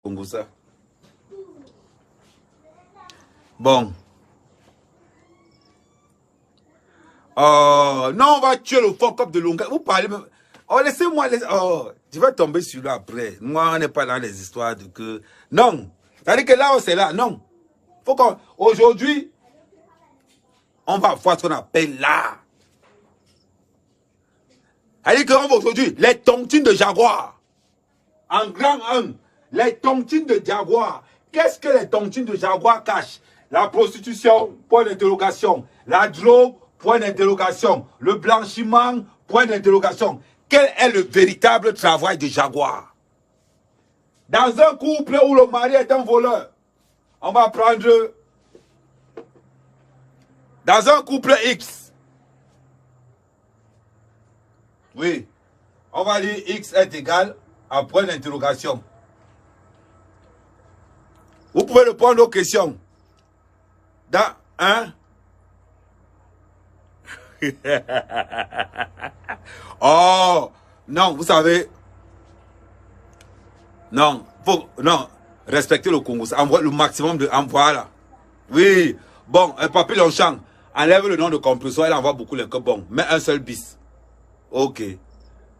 Congo ça. Bon. Non, on va tuer le fuck up de Lunga. Vous parlez même. Oh, laissez-moi. Oh, je vais tomber sur lui après. Moi, on n'est pas dans les histoires de que. Non. C'est-à-dire que là, c'est là. Non. Faut qu'on. Aujourd'hui, on va voir ce qu'on appelle là. C'est-à-dire qu'on va aujourd'hui, les tontines de Jaguar. En grand 1, les tontines de Jaguar. Qu'est-ce que les tontines de Jaguar cachent? La prostitution, point d'interrogation. La drogue, point d'interrogation. Le blanchiment, point d'interrogation. Quel est le véritable travail de Jaguar? Dans un couple où le mari est un voleur, on va prendre... Dans un couple X, oui, on va dire X est égal à point d'interrogation. Vous pouvez répondre aux questions. Dans un... Oh, non, vous savez... Non, faut... Non, respectez le Congo. Envoie le maximum de... Voilà. Oui. Bon, un papier Longchamp. Enlève le nom de compresseur. Elle envoie beaucoup les cops. Bon, mets un seul bis. Ok.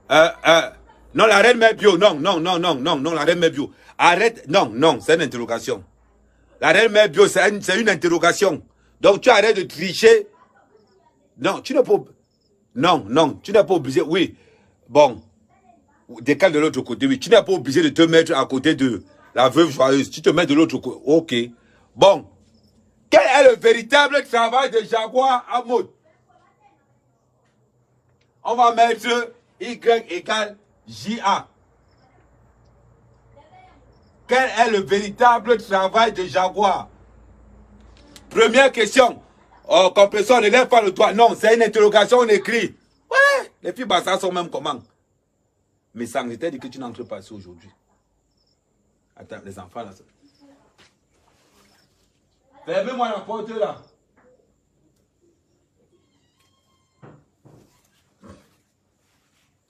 Non, la reine met bio. Non, la reine met bio. Arrête. Non, c'est une interrogation. La reine met bio, c'est une interrogation. Donc, tu arrêtes de tricher. Non, tu n'es pas... Non, tu n'es pas obligé. Oui. Bon. Décale de l'autre côté. Oui, tu n'es pas obligé de te mettre à côté de la veuve joyeuse. Tu te mets de l'autre côté. Ok. Bon. Quel est le véritable travail de Jaguar à mode? On va mettre Y égale JA. Quel est le véritable travail de Jaguar? Première question. Oh, compresseur, ne lève pas le doigt. Non, c'est une interrogation, on écrit. Ouais, les filles bassas sont même comment? Mais ça me dit que tu n'entres pas ici aujourd'hui. Attends, les enfants là. Fermez-moi la porte là.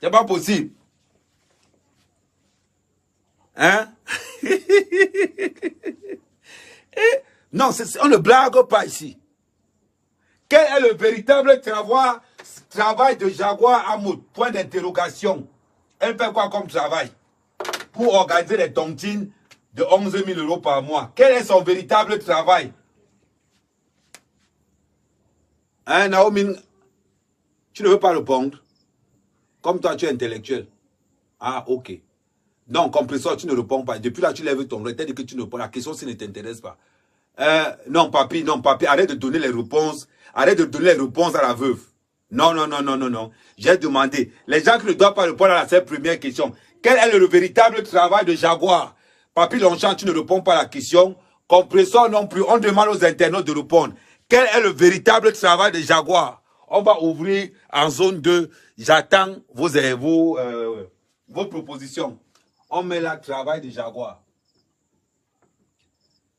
C'est pas possible. Hein? Non, on ne blague pas ici. Quel est le véritable travail de Jaguar Hamoud? Point d'interrogation. Elle fait quoi comme travail? Pour organiser les tontines de 11 000 € par mois. Quel est son véritable travail? Hein, Naomi? Tu ne veux pas répondre? Comme toi, tu es intellectuel. Ah, ok. Non, compresseur, tu ne réponds pas. Depuis là, tu lèves ton bras. Tu as dit que tu ne réponds pas. La question, ça ne t'intéresse pas. Non, papi, arrête de donner les réponses. Arrête de donner les réponses à la veuve. Non. J'ai demandé. Les gens qui ne doivent pas répondre à cette première question. Quel est le véritable travail de Jaguar? Papi Longchamp, tu ne réponds pas à la question. Compresseur non plus. On demande aux internautes de répondre. Quel est le véritable travail de Jaguar? On va ouvrir en zone 2. J'attends vos propositions. On met là travail de Jaguar.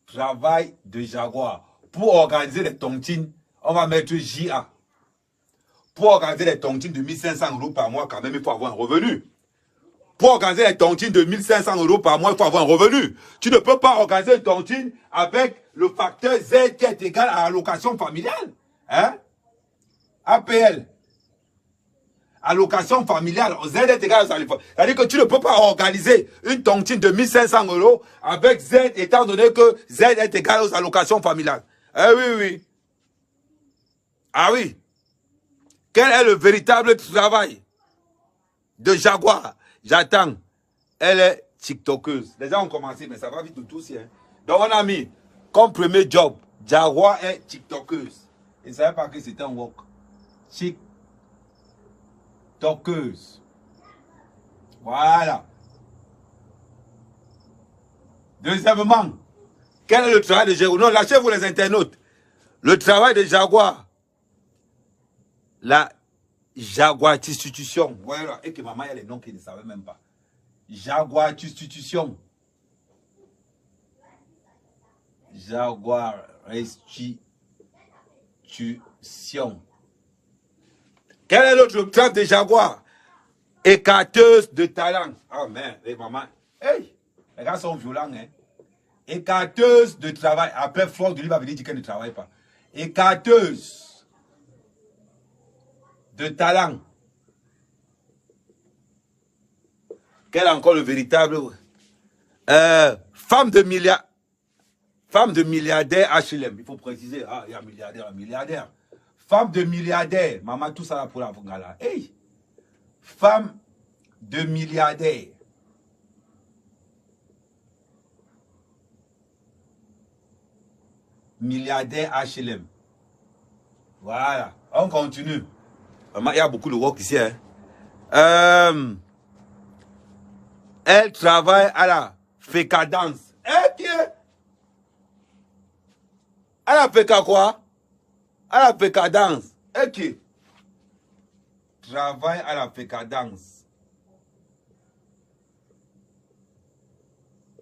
Travail de Jaguar. Pour organiser les tontines, on va mettre JA. Pour organiser les tontines de 1500 € par mois, quand même, il faut avoir un revenu. Pour organiser les tontines de 1500 € par mois, il faut avoir un revenu. Tu ne peux pas organiser une tontine avec le facteur Z qui est égal à allocation familiale. Hein? APL. Allocation familiale. Z est égal à allocation. C'est-à-dire que tu ne peux pas organiser une tontine de 1500 € avec Z, étant donné que Z est égal aux allocations familiales. Eh oui. Ah oui. Quel est le véritable travail de Jaguar? J'attends. Elle est tiktokeuse. Les gens ont commencé, mais ça va vite tout aussi. Hein. Donc on a mis comme premier job, Jaguar est tiktokeuse. Ils ne savaient pas que c'était un work. TikTokeuse. Voilà. Deuxièmement, quel est le travail de Jaguar? Non, lâchez-vous les internautes. Le travail de Jaguar. La Jaguar-institution. Voilà. Et que maman, il y a les noms qu'il ne savait même pas. Jaguar-institution. Jaguar-institution. Quel est l'autre travail de Jaguar? Écarteuse de talent. Ah, merde, les mamans. Hey! Les gars sont violents, hein. Écarteuse de travail. Après, Flore de lui va venir dire qu'elle ne travaille pas. Écarteuse de talent. Quel est encore le véritable? Femme de milliardaire HLM. Il faut préciser. Ah, il y a milliardaire. Femme de milliardaire. Maman, tout ça là pour la là. Hey! Femme de milliardaire. Milliardaire HLM. Voilà. On continue. Il y a beaucoup de work ici. Hein. Elle travaille à la fécadance. Elle a fait quoi? À la fécadance. Elle travaille à la fécadance.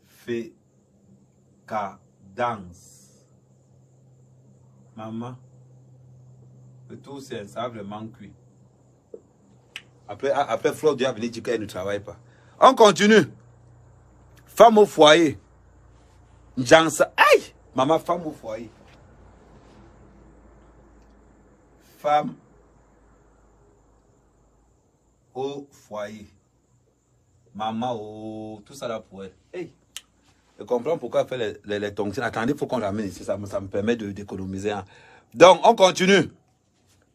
Fécadance. Maman, le tout c'est ça vraiment cuit. Après Flore Dieu a venu dire qu'elle ne travaille pas. On continue. Femme au foyer. Jansa. Aïe! Maman, femme au foyer. Femme au foyer. Maman, oh, tout ça là pour elle. Hey! Je comprends pourquoi elle fait les tontines. Attendez, il faut qu'on l'amène ici. Ça me permet d'économiser. Hein. Donc, on continue.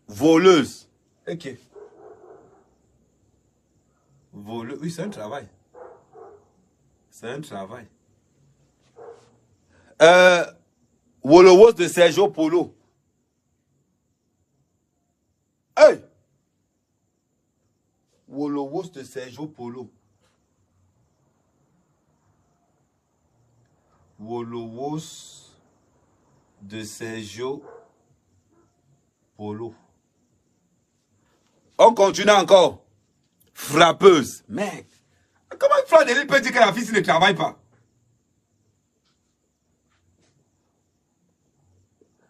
Voleuse. Ok. Voleuse. Oui, c'est un travail. C'est un travail. Wolowos de Sergio Polo. Hey! Wolowos de Sergio Polo. Wolowos de Sergio Polo. On continue encore. Frappeuse. Mec. Comment Flore de Lille peut dire que la fille ne travaille pas?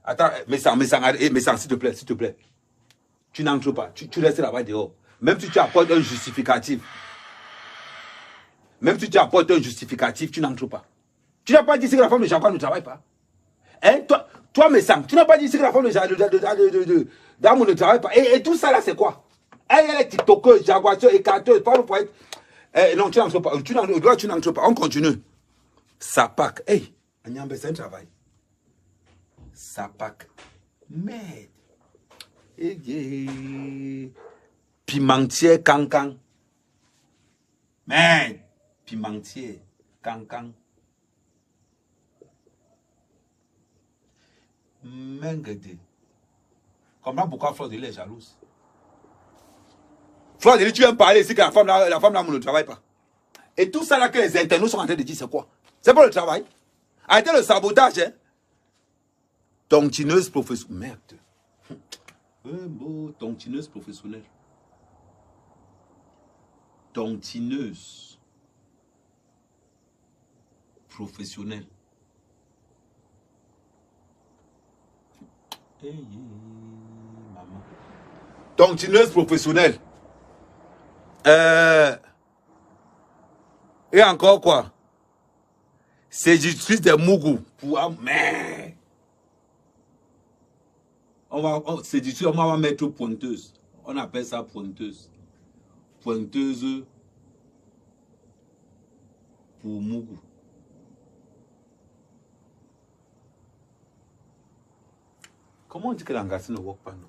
Attends, mais s'il te plaît, s'il te plaît. Tu n'entres pas. Tu restes là-bas dehors. Même si tu apportes un justificatif. Même si tu apportes un justificatif, tu n'entres pas. Tu n'as pas dit que la femme de Jaguar ne travaille pas. Hein? Toi, Messang, tu n'as pas dit que la femme d'Amour ne travaille pas. Et tout ça là, c'est quoi? Elle est tiktokeuse, jaguateuse, écarteuse, pas pour être. Non, tu n'entres pas. Tu n'entres pas. On continue. Sapak. Hey, c'est un travail. Sapak. Merde. Pimentier cancan. Merde. Pimentier cancan. Mengede. Comment pourquoi Flore de Lille est jalouse? Flore de Lille, tu viens me parler ici que la femme là ne travaille pas. Et tout ça là que les internautes sont en train de dire, c'est quoi? C'est pas le travail. Arrêtez le sabotage, hein? Tontine professionnelle. Merde. Tontineuse professionnelle. Tontineuse professionnelle. Hey, maman. Tontineuse professionnelle. Et encore quoi? Séductrice des Mougou. Mais on va mettre pointeuse. On appelle ça pointeuse. Pointeuse pour Mougou. Comment on dit que l'engagement ne work pas, non?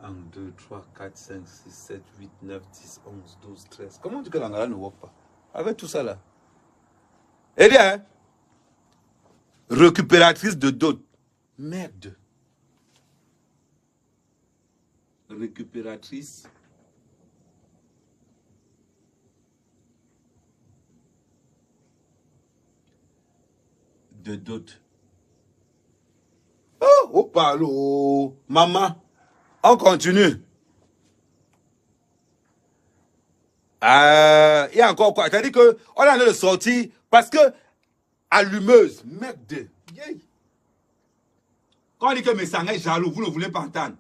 1, 2, 3, 4, 5, 6, 7, 8, 9, 10, 11, 12, 13. Comment on dit que l'engagement ne work pas? Avec tout ça là. Eh bien, récupératrice de dot. Merde. Récupératrice de dot. Oh, palo. Maman, on continue. Il y a encore quoi? C'est-à-dire qu'on est en train de sortir parce que allumeuse, merde. Quand on dit que Messang est jaloux, vous ne voulez pas entendre.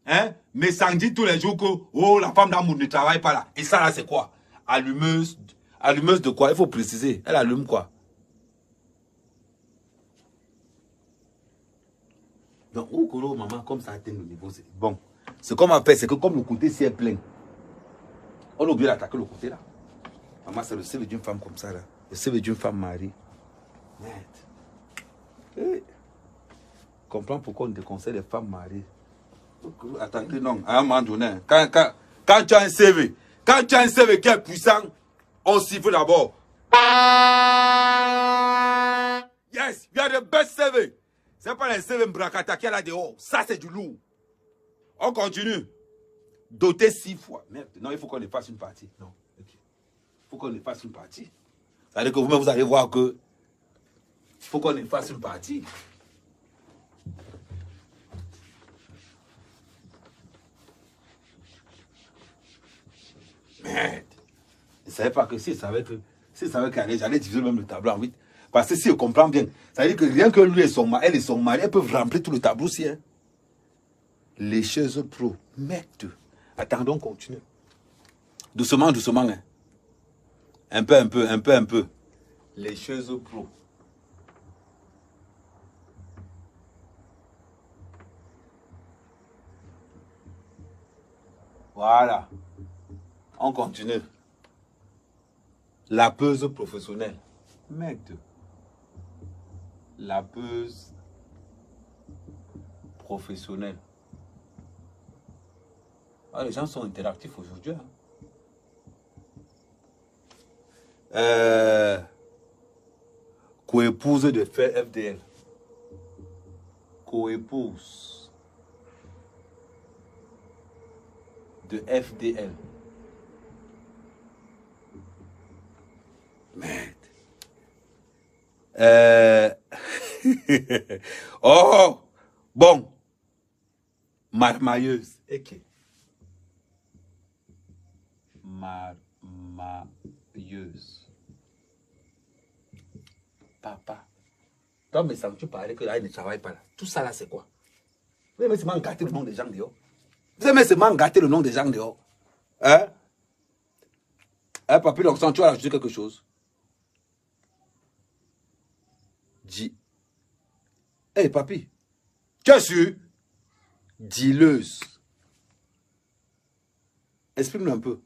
Hein? Messang dit tous les jours que oh, la femme d'amour ne travaille pas là. Et ça là, c'est quoi? Allumeuse Allumeuse de quoi? Il faut préciser. Elle allume quoi? Donc, où Koro, maman, comme ça atteint le niveau, c'est bon. Ce qu'on m'a fait, c'est que comme le côté s'y est plein, on a oublié d'attaquer le côté là. Maman, c'est le CV d'une femme comme ça là. Le CV d'une femme mariée. Merde. Hey. Comprends pourquoi on déconseille les femmes mariées. Attendez, non, à un moment donné, quand tu as un CV, quand tu as un CV qui est puissant, on siffle d'abord. Yes, you are the best CV. C'est pas les CV Mbrakata qui est là dehors. Ça, c'est du lourd. On continue. Doter 6 fois. Merde, non, il faut qu'on les fasse une partie. Non, ok. Il faut qu'on les fasse une partie. C'est-à-dire que vous-même, vous allez voir que il faut qu'on les fasse une partie. Merde. Je ne savais pas que s'il savait qu'elle j'allais diviser même le tableau en 8. Parce que si je comprends bien, ça veut dire que rien que lui et son mari, elle et son mari, elles peuvent remplir tout le tableau aussi. Hein. Les choses pro. Merde. Attendons, continue. Doucement, doucement. Hein. Un peu. Les choses pro. Voilà. On continue. La peuse professionnelle. Merde. La peuse professionnelle. Ah, les gens sont interactifs aujourd'hui. Hein. Coépouse de FDL. Coépouse de FDL. Merde. Oh, bon. Marmailleuse. Ok. Marmailleuse. Papa. Toi, mais ça tu parlais que là, il ne travaille pas là. Tout ça là, c'est quoi? Vous avez seulement gâté le nom des gens dehors. Vous avez seulement gâté le nom des gens dehors. Hein? Hein, papi, donc, tu vas rajouter quelque chose. Dis. Hé, papi. Tu as su? Dileuse. Exprime-le un peu.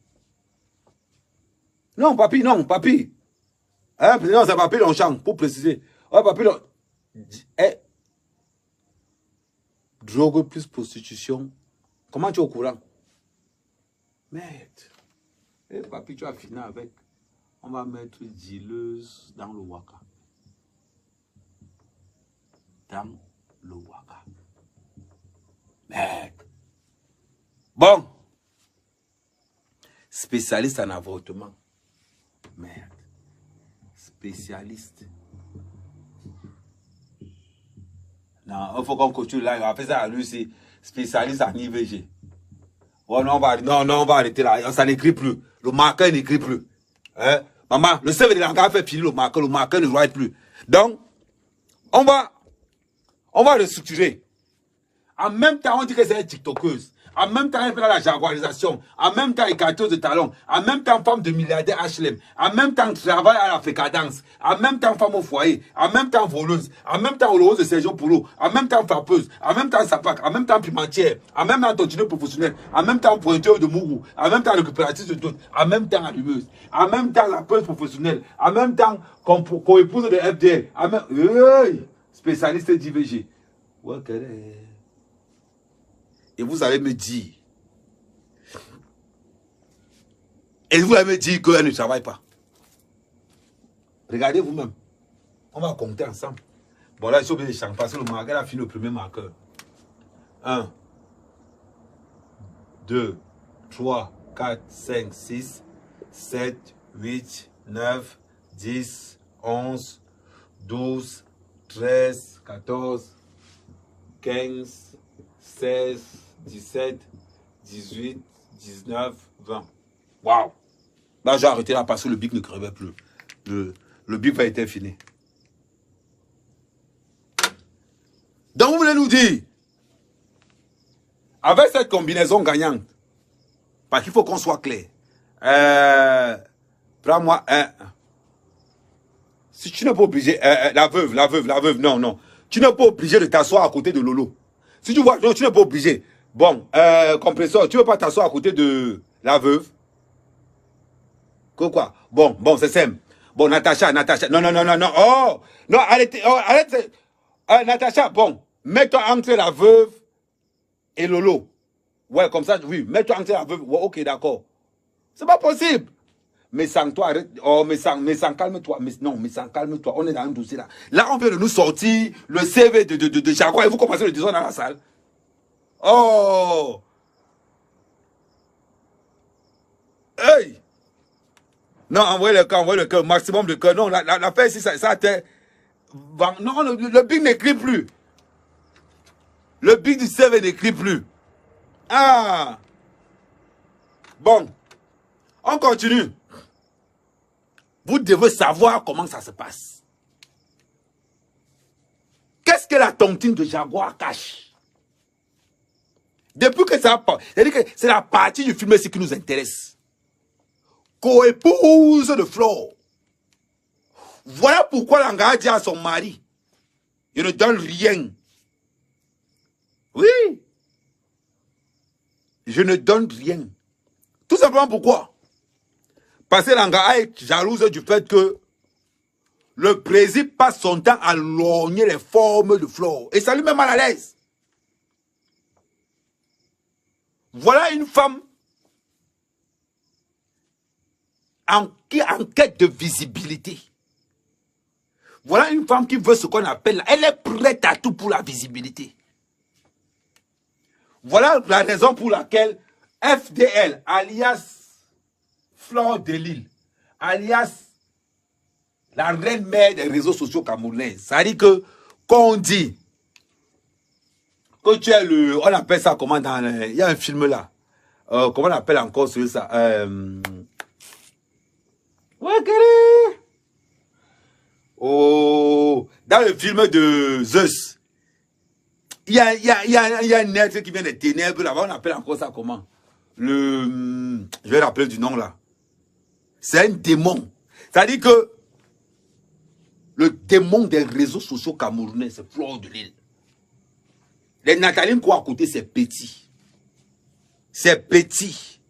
Non, papi, non, papi. Hein, non, c'est papi, on chante, pour préciser. Oh, papi, non. Eh. Drogue plus prostitution. Comment tu es au courant? Merde. Eh, papi, tu as fini avec. On va mettre dileuse dans le waka. Dans le waka. Merde. Bon. Spécialiste en avortement. Merde. Spécialiste. Non, il faut qu'on continue là. On va faire ça à lui, c'est spécialiste en IVG. Oh non, on va arrêter là. Ça n'écrit plus. Le marqueur n'écrit plus. Hein? Maman, le CV de l'engagement fait finir le marqueur ne doit être plus. Donc, on va restructurer. En même temps, on dit que c'est une TikTokeuse. En même temps, elle fait la jaguarisation. En même temps, écarteuse de talons. En même temps, femme de milliardaire HLM. En même temps, travail à la fécadance. En même temps, femme au foyer. En même temps, voleuse. En même temps, heureuse de séjour pour l'eau. En même temps, frappeuse. En même temps, sapac. En même temps, pimentière. En même temps, tontineuse professionnelle. En même temps, pointeur de mourou. En même temps, récupératrice de doute. En même temps, allumeuse. En même temps, la peuse professionnelle. En même temps, co-épouse de FDL. En même... Spécialiste d'IVG. Et vous allez me dire. Et vous allez me dire qu'elle ne travaille pas. Regardez vous-même. On va compter ensemble. Bon là, je suis obligé de changer parce que le marqueur a fini le premier marqueur. 1, 2, 3, 4, 5, 6, 7, 8, 9, 10, 11, 12, 13, 14, 15, 16, 17, 18, 19, 20. Waouh! Là, j'ai arrêté là parce que le bic ne crevait plus. Le bic va être fini. Donc, vous voulez nous dire, avec cette combinaison gagnante, parce qu'il faut qu'on soit clair, Prends-moi un. Si tu n'es pas obligé, la veuve, non, non. Tu n'es pas obligé de t'asseoir à côté de Lolo. Si tu vois, non, tu n'es pas obligé. Bon, compresseur, tu ne veux pas t'asseoir à côté de la veuve? Quoi? Bon, c'est simple. Bon, Natacha, non, oh, non, arrêtez, Natacha, bon, mets-toi entre la veuve et Lolo. Ouais, comme ça, oui, mets-toi entre la veuve, ouais, ok, d'accord. C'est pas possible. Mais sans toi, arrête, oh, mais sans, calme-toi, mais sans, calme-toi, on est dans un dossier là. Là, on vient de nous sortir le CV de Jaguar et vous commencez le disons dans la salle. Oh! Hey! Non, envoyez le cœur, maximum de cœur. Non, l'affaire ici, ça a été... Non, le big n'écrit plus. Le big du CV n'écrit plus. Ah! Bon, on continue. Vous devez savoir comment ça se passe. Qu'est-ce que la tontine de Jaguar cache? Depuis que ça part, c'est-à-dire que c'est la partie du film qui nous intéresse. Co-épouse de Flore. Voilà pourquoi Langara dit à son mari, je ne donne rien. Oui. Je ne donne rien. Tout simplement pourquoi? Parce que Langara est jalouse du fait que le président passe son temps à lorgner les formes de Flore. Et ça lui met mal à l'aise. Voilà une femme en quête de visibilité. Voilà une femme qui veut ce qu'on appelle, elle est prête à tout pour la visibilité. Voilà la raison pour laquelle FDL, alias Flore de Lille, alias la reine-mère des réseaux sociaux camerounais, ça dit que, qu'on dit que tu es le, on appelle ça comment dans, il y a un film là, comment on appelle encore ça, oh, dans le film de Zeus, il y a un être qui vient des ténèbres là-bas, on appelle encore ça comment? Je vais rappeler du nom là. C'est un démon. C'est-à-dire que le démon des réseaux sociaux camerounais, c'est Flore de Lille. Les Natalines quoi à côté, c'est petit. C'est petit.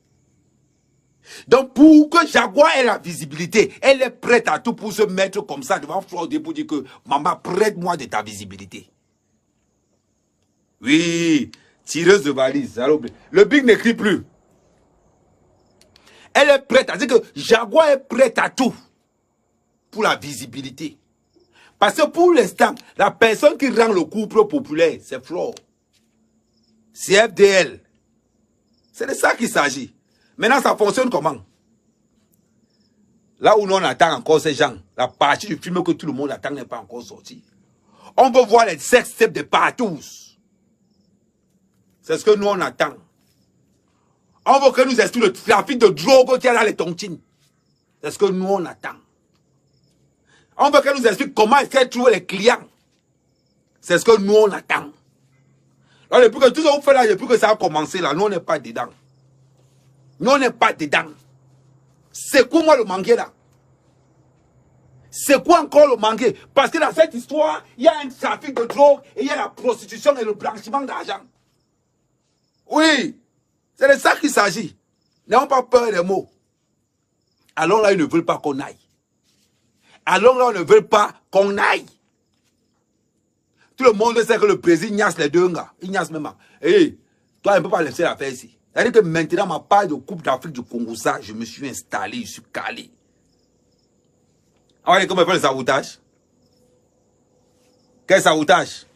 Donc, pour que Jaguar ait la visibilité, elle est prête à tout pour se mettre comme ça devant Flore pour dire que maman, prête-moi de ta visibilité. Oui, tireuse de valise. Le big n'écrit plus. Elle est prête à dire que Jaguar est prête à tout pour la visibilité. Parce que pour l'instant, la personne qui rend le couple populaire, c'est Flore. C'est FDL. C'est de ça qu'il s'agit. Maintenant, ça fonctionne comment? Là où nous on attend encore ces gens, la partie du film que tout le monde attend n'est pas encore sortie. On veut voir les sex-tapes de partout. C'est ce que nous on attend. On veut que nous explique le trafic de drogue qu'il y a dans les tontines. C'est ce que nous on attend. On veut qu'elle nous explique comment elle fait trouver les clients. C'est ce que nous on attend. Alors, depuis que tout ça on fait là, depuis que ça a commencé là, nous on n'est pas dedans. Nous on n'est pas dedans. C'est quoi moi le manquer là? C'est quoi encore le manquer? Parce que dans cette histoire, il y a un trafic de drogue et il y a la prostitution et le blanchiment d'argent. Oui, c'est de ça qu'il s'agit. N'ayons pas peur des mots. Alors là, ils ne veulent pas qu'on aille. Alors là, on ne veut pas qu'on aille. Tout le monde sait que le président ignace les deux gars. Ignace même. Et toi, on ne peut pas laisser l'affaire ici. C'est-à-dire que maintenant, ma part de Coupe d'Afrique du Congo, ça, je me suis installé, je suis calé. Alors, comment on fait le sabotage? Quel sabotage?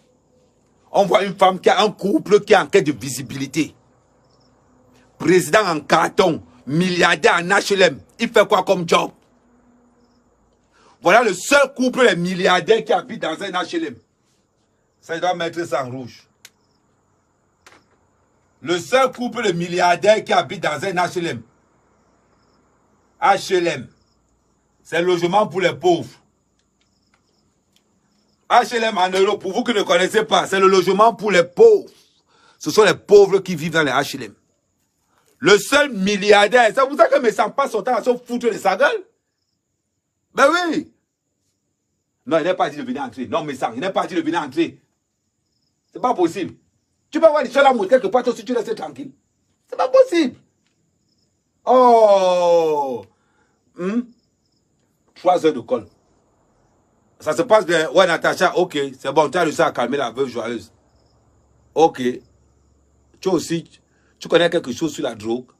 On voit une femme qui a un couple qui est en quête de visibilité. Président en carton, milliardaire en HLM. Il fait quoi comme job? Voilà le seul couple de milliardaires qui habite dans un HLM. Ça, je dois mettre ça en rouge. Le seul couple de milliardaires qui habite dans un HLM. HLM. C'est le logement pour les pauvres. HLM en Europe, pour vous qui ne connaissez pas, c'est le logement pour les pauvres. Ce sont les pauvres qui vivent dans les HLM. Le seul milliardaire, c'est pour ça que mes sans pas son temps à se foutre de sa gueule. Ben oui. Non, il n'est pas dit de venir entrer. Non, mais ça, il n'est pas dit de venir entrer. C'est pas possible. Tu peux avoir des choses à montrer quelque part si tu restes tranquille. C'est pas possible. Oh. 3 heures de colle. Ça se passe bien. Ouais, Natacha, ok. C'est bon, tu as réussi à calmer la veuve joyeuse. Ok. Tu aussi, tu connais quelque chose sur la drogue?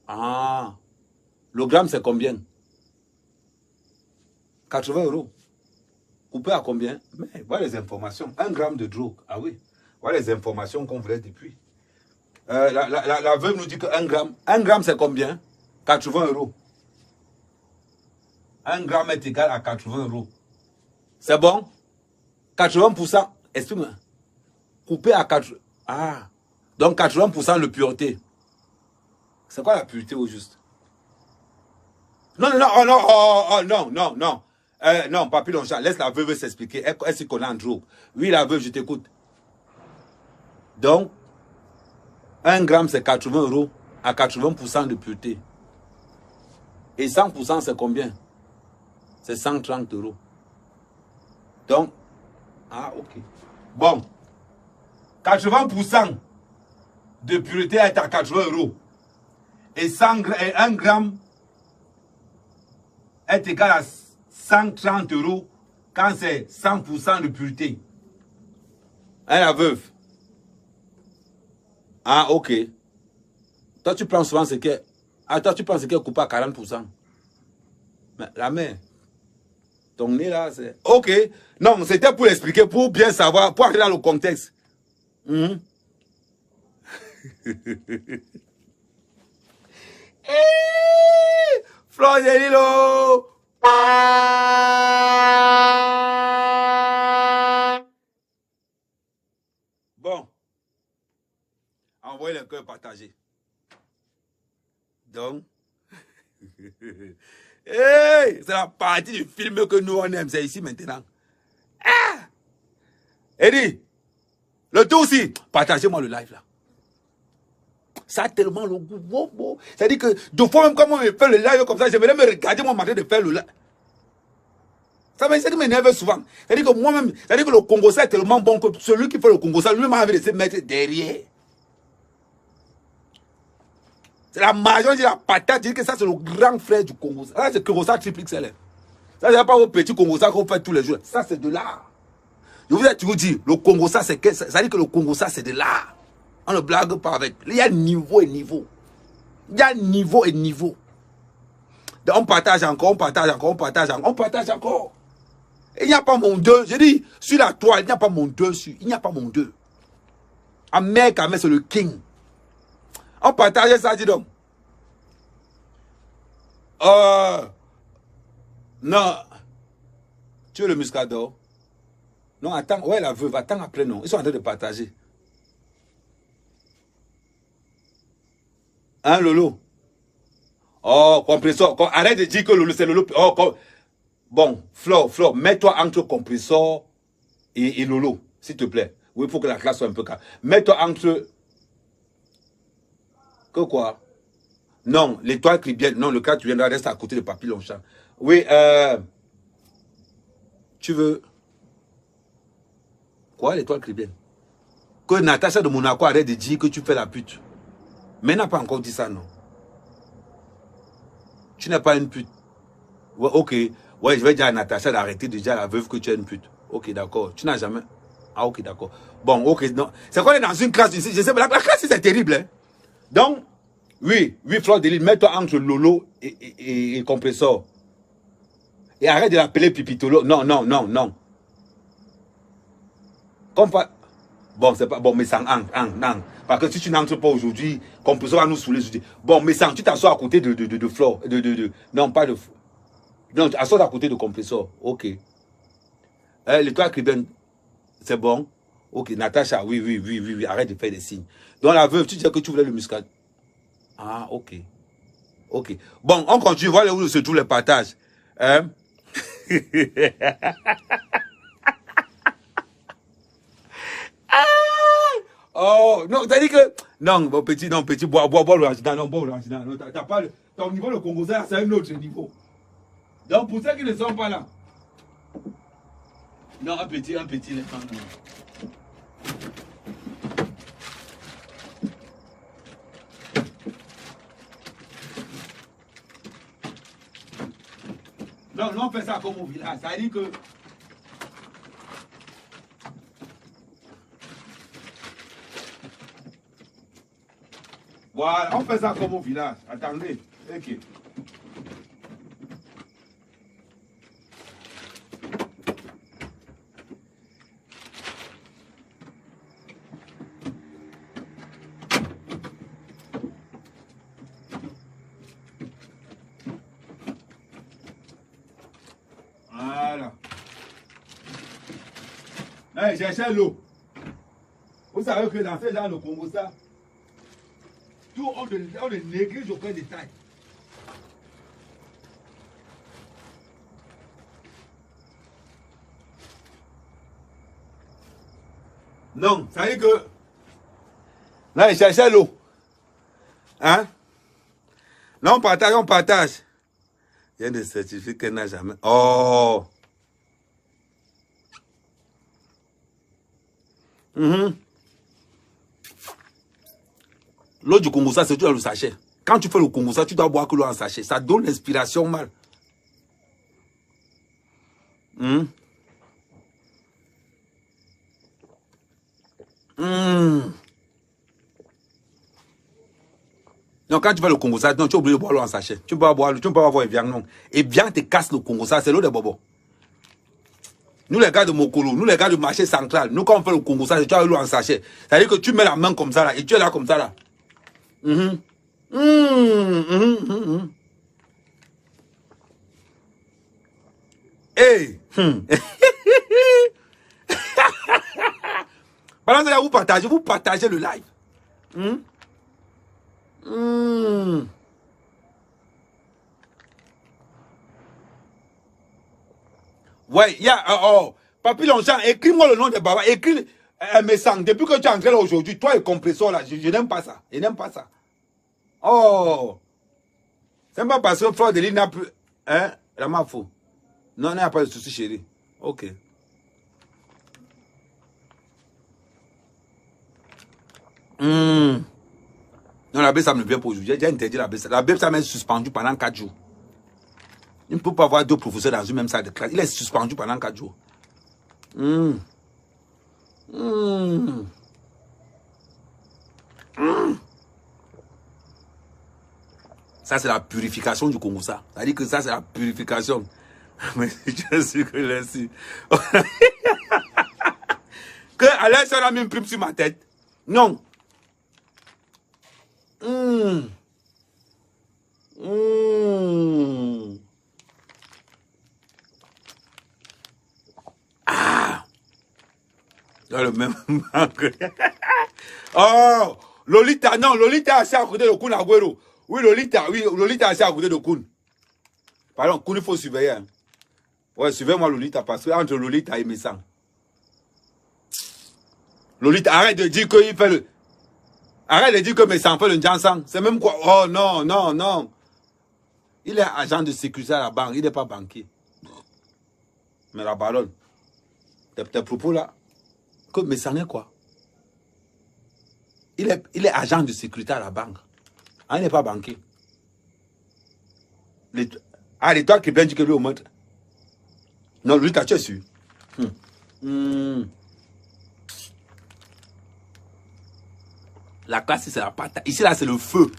Ah. Le gramme, c'est combien? 80 €. Coupé à combien? Mais voilà les informations. 1 gramme de drogue. Ah oui. Voilà les informations qu'on voulait depuis. La veuve nous dit que 1 gramme c'est combien? 80 €. 1 gramme est égal à 80 €. C'est bon? 80%, exprime. Coupé à 80. Ah. Donc 80% de pureté. C'est quoi la pureté au juste? Non, non, non, oh, non, oh, non, non, non. Non, Papi Longchamp, laisse la veuve s'expliquer. Elle se connaît en drogue. Oui, la veuve, je t'écoute. Donc, 1 gramme, c'est 80 € à 80% de pureté. Et 100%, c'est combien? C'est 130 €. Donc, ah, ok. Bon, 80% de pureté est à 80 €. Et 1 gramme est égal à 130 € quand c'est 100% de pureté. Hein, la veuve? Ah, ok. Toi, tu prends souvent ce qui est... Ah, toi, tu prends ce qui est coupé à 40%. Mais la mère, ton nez là, c'est... Ok. Non, c'était pour expliquer, pour bien savoir, pour arriver dans le contexte. Flor de Lilo. Bon. Envoyez le cœur partagé. Donc. Hey, c'est la partie du film que nous on aime. C'est ici maintenant. Ah! Eddie, le tout aussi. Partagez-moi le live là. Ça a tellement le goût. C'est-à-dire que deux fois même quand on me fait le live comme ça, je vais me regarder moi matin de faire le live. Ça m'énerve souvent. C'est-à-dire que moi-même, c'est-à-dire que le Congo ça est tellement bon que celui qui fait le Congo ça lui-même a envie de se mettre derrière. C'est la majorité de la patate, je dis que ça c'est le grand frère du Congo. Ça c'est Congo ça triple XL. Ça c'est pas au petit Congo ça qu'on fait tous les jours. Ça c'est de l'art. Je vous ai toujours dit, le Congo ça c'est que ça veut dire que le Congo ça c'est de l'art. On ne blague pas avec. Il y a niveau et niveau. Il y a niveau et niveau. Donc on partage encore, on partage encore, on partage encore, on partage encore. Et il n'y a pas mon deux. Je dis, sur la toile, il n'y a pas mon deux. Il n'y a pas mon deux. Amérique, c'est le king. On partage ça, dis donc. Non. Tu veux le muscador? Non, attends. Ouais, la veuve, attends après, non. Ils sont en train de partager. Hein, Lolo? Oh, compresseur. Arrête de dire que Lolo, c'est Lolo. Oh, bon, Flore, mets-toi entre compresseur et Lolo, s'il te plaît. Oui, il faut que la classe soit un peu calme. Mets-toi entre... Que quoi? Non, l'étoile caribéenne. Non, le cas, tu viendras rester à côté de Papi Longchamp. Oui, tu veux... Quoi, l'étoile caribéenne? Que Natacha de Monaco arrête de dire que tu fais la pute. Mais elle n'a pas encore dit ça, non? Tu n'es pas une pute. Ouais, ok. Ouais, je vais dire à Natacha d'arrêter de dire à la veuve que tu es une pute. Ok, d'accord. Tu n'as jamais... Ah, ok, d'accord. Bon, ok, non. C'est qu'on est dans une classe ici. Je sais, la classe, c'est terrible, hein. Donc, oui, Flore de Lille, mets-toi entre Lolo et compresseur. Et arrête de l'appeler Pipitolo. Non, non, non, non. Comme pas... Bon, c'est pas... Bon, mais ça, non. Parce que si tu n'entres pas aujourd'hui, compresseur va nous saouler aujourd'hui. Bon, mais ça, tu t'assois à côté de Flore. Non, pas de... Non, tu assois à côté de compresseur. Ok. L'étoile caribéenne, c'est bon. Ok, Natacha, oui, arrête de faire des signes. Donc la veuve, tu disais que tu voulais le muscat. Ah, ok. Ok. Bon, on continue, voilà où se trouvent les partages. Hein? Oh, non, t'as dit que... Non, bon, petit, bois l'original, non, bois l'original. Non, t'as pas... Ton niveau de Congo, c'est un autre niveau. Donc pour ceux qui ne sont pas là. Non, un petit, les femmes. Non, on fait ça comme au village. Ça veut dire que. Voilà, on fait ça comme au village. Attendez. Ok. Voilà. Hey, cherchez l'eau. Vous savez que dans ce genre de Congo, ça, tout on ne néglige aucun détail. Non, ça veut dire que là, il cherchait l'eau. Hein? Là, on partage, on partage. Il y a des certificats qu'elle n'a jamais. Oh! L'eau du Congo, ça, c'est tout dans le sachet. Quand tu fais le Congo, ça, tu dois boire que l'eau en sachet. Ça donne l'inspiration mal. Non, quand tu fais le Congo, ça, non, tu es obligé de boire l'eau en sachet. Tu peux pas boire, tu peux pas boire Evian, non. Evian te casse le Congo, ça, c'est l'eau de bobo. Nous, les gars de Mokolo, nous, les gars du marché central, nous, quand on fait le Congo, ça, tu as l'eau en sachet. C'est-à-dire que tu mets la main comme ça, là, et tu es là comme ça, là. Hey! Pendant que là, vous partagez le live. Ouais, il y a... Papi Longchamp, écris-moi le nom de Baba. Écris un message. Depuis que tu es entré là aujourd'hui, toi et compresseur là, je n'aime pas ça. Je n'aime pas ça. Oh! C'est pas parce que Fleur de Lille n'a plus... Hein? La ma fou. Non, il n'y a pas de souci, chérie. Ok. Non, la baisse, ça me vient pour aujourd'hui. J'ai déjà interdit la baisse. La baisse, ça m'a suspendu pendant 4 jours. Il ne peut pas avoir 2 professeurs dans une même salle de classe. Il est suspendu pendant 4 jours. Ça, c'est la purification du Congo, ça. Ça dit que ça, c'est la purification. Mais je suis que là-dessus. Que Alain, ça a mis une prime sur ma tête. Non. Ah. Dans le même manque. Oh. Lolita, non, Lolita est assis à côté de Kun Agüero. Oui, Lolita est assis à côté de Kun. Pardon, Kun, il faut surveiller. Hein. Ouais, surveille-moi Lolita, parce que entre Lolita et Messang. Lolita, arrête de dire qu'il fait le... Arrête de dire que Messang fait le Njansang. C'est même quoi? Oh non, non, non. Il est agent de sécurité à la banque, il n'est pas banquier. Mais la baronne, tes propos là, que Messang est quoi? Il est agent de sécurité à la banque. Ah, il n'est pas banquier. Les toi qui viennent dire que lui au montre. Non, lui, tu es sûr. La classe, c'est la patate. Ici, là, c'est le feu.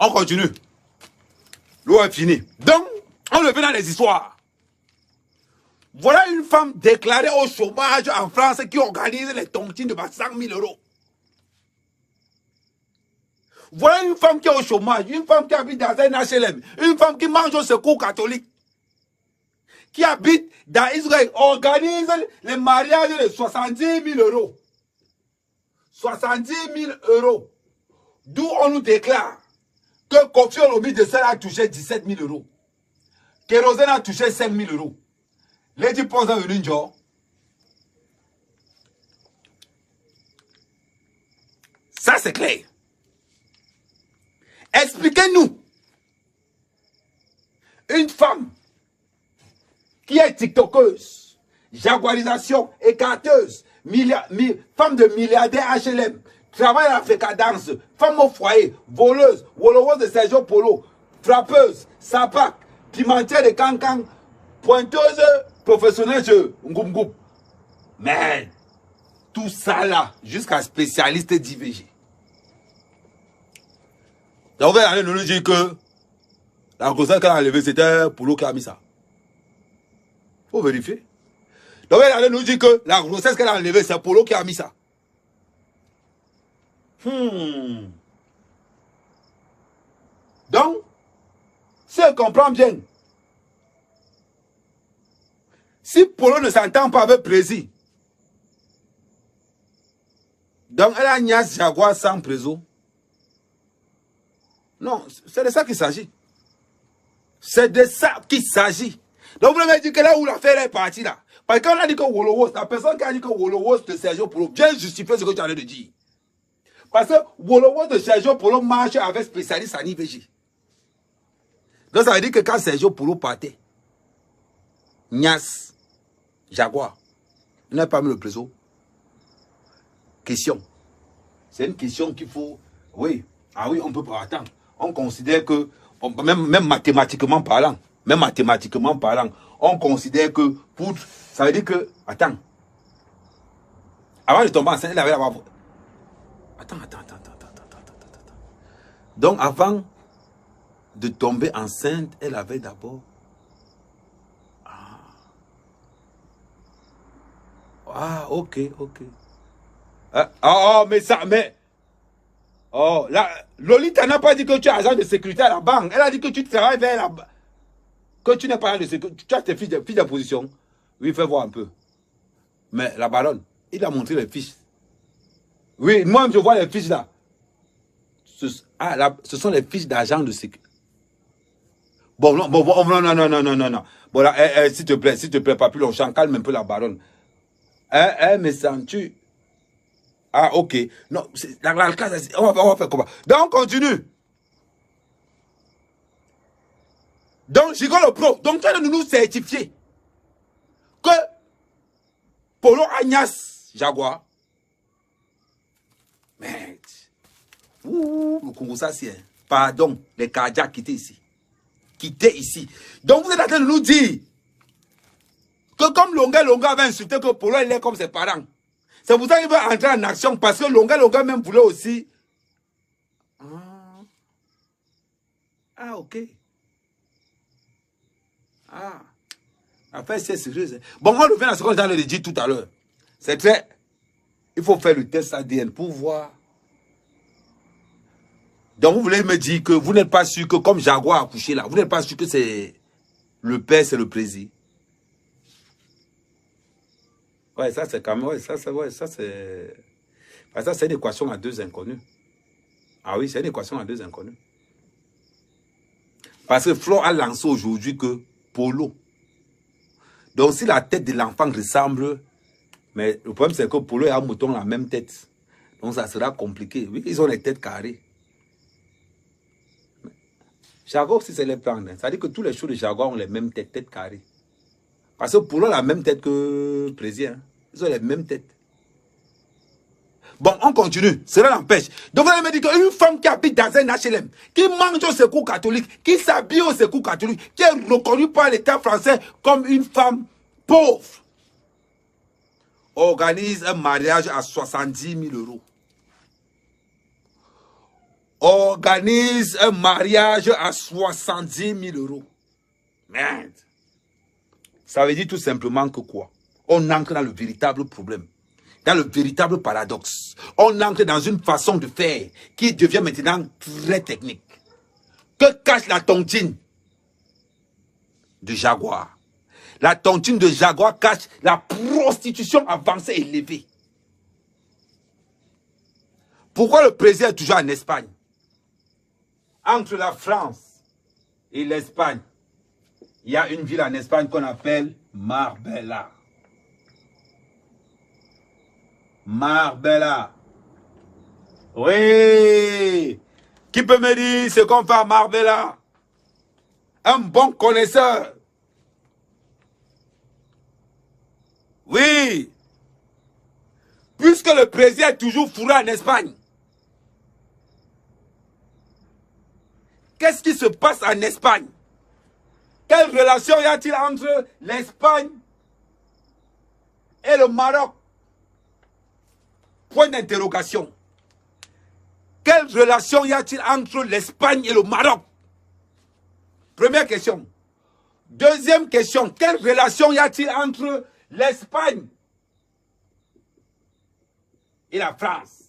On continue. L'eau est finie. Donc, on revient dans les histoires. Voilà une femme déclarée au chômage en France qui organise les tontines de 5 000 euros. Voilà une femme qui est au chômage, une femme qui habite dans un HLM, une femme qui mange au secours catholique, qui habite dans Israël, organise les mariages de 70 000 euros. 70 000 euros. D'où on nous déclare que Kofi Olomide de Sela a touché 17 000 euros. Kérosène a touché 5 000 euros. Lady Ponza Ça, c'est clair. Expliquez-nous. Une femme qui est tiktokeuse, jaguarisation, écarteuse, femme de milliardaire HLM, travaille à la fécadance, femme au foyer, voleuse, woloweuse de Sergio Polo, frappeuse, sapac, pimentière de cancan, pointeuse, professionnelle de Ngoum. Mais tout ça là, jusqu'à spécialiste d'IVG. Donc, vous allez nous dire que la grossesse qu'elle a enlevée, c'était Polo qui a mis ça. Il faut vérifier. Donc, elle allait nous dire que la grossesse qu'elle a enlevée, c'est Polo qui a mis ça. Donc, si elle comprend bien, si Polo ne s'entend pas avec Prési, donc elle a Nias Jaguar sans Préso. Non, c'est de ça qu'il s'agit. C'est de ça qu'il s'agit. Donc vous m'avez dit que là où l'affaire est partie là. Parce qu'on a dit que Wolowos, la personne qui a dit que Wolowos de Sergio Polo vient justifier ce que tu as de dire. Parce que Wolowos de Sergio Polo marche avec spécialiste en IVG. Donc ça veut dire que quand Sergio Polo partait, Nias, Jaguar, il n'a pas mis le préso. Question. C'est une question qu'il faut... Oui. Ah oui, on peut pas attendre. On considère que, même mathématiquement parlant, on considère que pour... Ça veut dire que... Attends. Avant de tomber enceinte, elle avait la... Attends. Donc, avant de tomber enceinte, elle avait d'abord... Ah, ok. Mais ça... Oh, là, Lolita n'a pas dit que tu es agent de sécurité à la banque. Elle a dit que tu travailles vers la banque. Que tu n'es pas agent de sécurité. Tu as tes fiches de position. Oui, fais voir un peu. Mais la baronne, il a montré les fiches. Oui, moi, je vois les fiches là. Ce sont les fiches d'agent de sécurité. Bon, non. Bon, là, s'il te plaît, pas plus longtemps, calme un peu la baronne. Mais sens-tu... Ah, ok. Non, la case, on va faire comment? Donc, on continue. Donc, Gigo le pro. Donc, tu as de nous certifier que Polo Agnès Jaguar. Mais, le Congo, ça, c'est... Pardon, les cardiaques qui étaient ici. Donc, vous êtes en train de nous dire que comme Longa avait insulté que Polo, il est comme ses parents. C'est pour ça qu'il veut entrer en action, parce que Longa même voulait aussi... Ah, ok. Ah. Après, c'est sérieux. Bon, on revient à ce qu'on a dit tout à l'heure. C'est très... Il faut faire le test ADN pour voir. Donc, vous voulez me dire que vous n'êtes pas sûr que comme Jaguar a couché là, vous n'êtes pas sûr que c'est le père, c'est le président. Ouais, ça c'est quand même... Ouais, ça c'est une équation à deux inconnus. Ah oui, c'est une équation à deux inconnus. Parce que Flo a lancé aujourd'hui que Polo. Donc si la tête de l'enfant ressemble, mais le problème c'est que Polo et un mouton ont la même tête. Donc ça sera compliqué. Oui, ils ont les têtes carrées. Jaguar aussi c'est les plans. Ça veut dire que tous les chevaux de Jaguar ont les mêmes têtes carrées. Parce que Polo a la même tête que Président. Ils ont les mêmes têtes. Bon, on continue. Cela n'empêche. Donc, vous allez me dire qu'une femme qui habite dans un HLM, qui mange au secours catholique, qui s'habille au secours catholique, qui est reconnue par l'État français comme une femme pauvre, organise un mariage à 70 000 €. Organise un mariage à 70 000 €. Merde. Ça veut dire tout simplement que quoi? On entre dans le véritable problème. Dans le véritable paradoxe. On entre dans une façon de faire qui devient maintenant très technique. Que cache la tontine de Jaguar? La tontine de Jaguar cache la prostitution avancée et élevée. Pourquoi le président est toujours en Espagne? Entre la France et l'Espagne, il y a une ville en Espagne qu'on appelle Marbella. Marbella. Oui. Qui peut me dire ce qu'on fait à Marbella? Un bon connaisseur. Oui. Puisque le président est toujours fourré en Espagne. Qu'est-ce qui se passe en Espagne? Quelle relation y a-t-il entre l'Espagne et le Maroc? Point d'interrogation. Quelle relation y a-t-il entre l'Espagne et le Maroc? Première question. Deuxième question. Quelle relation y a-t-il entre l'Espagne et la France?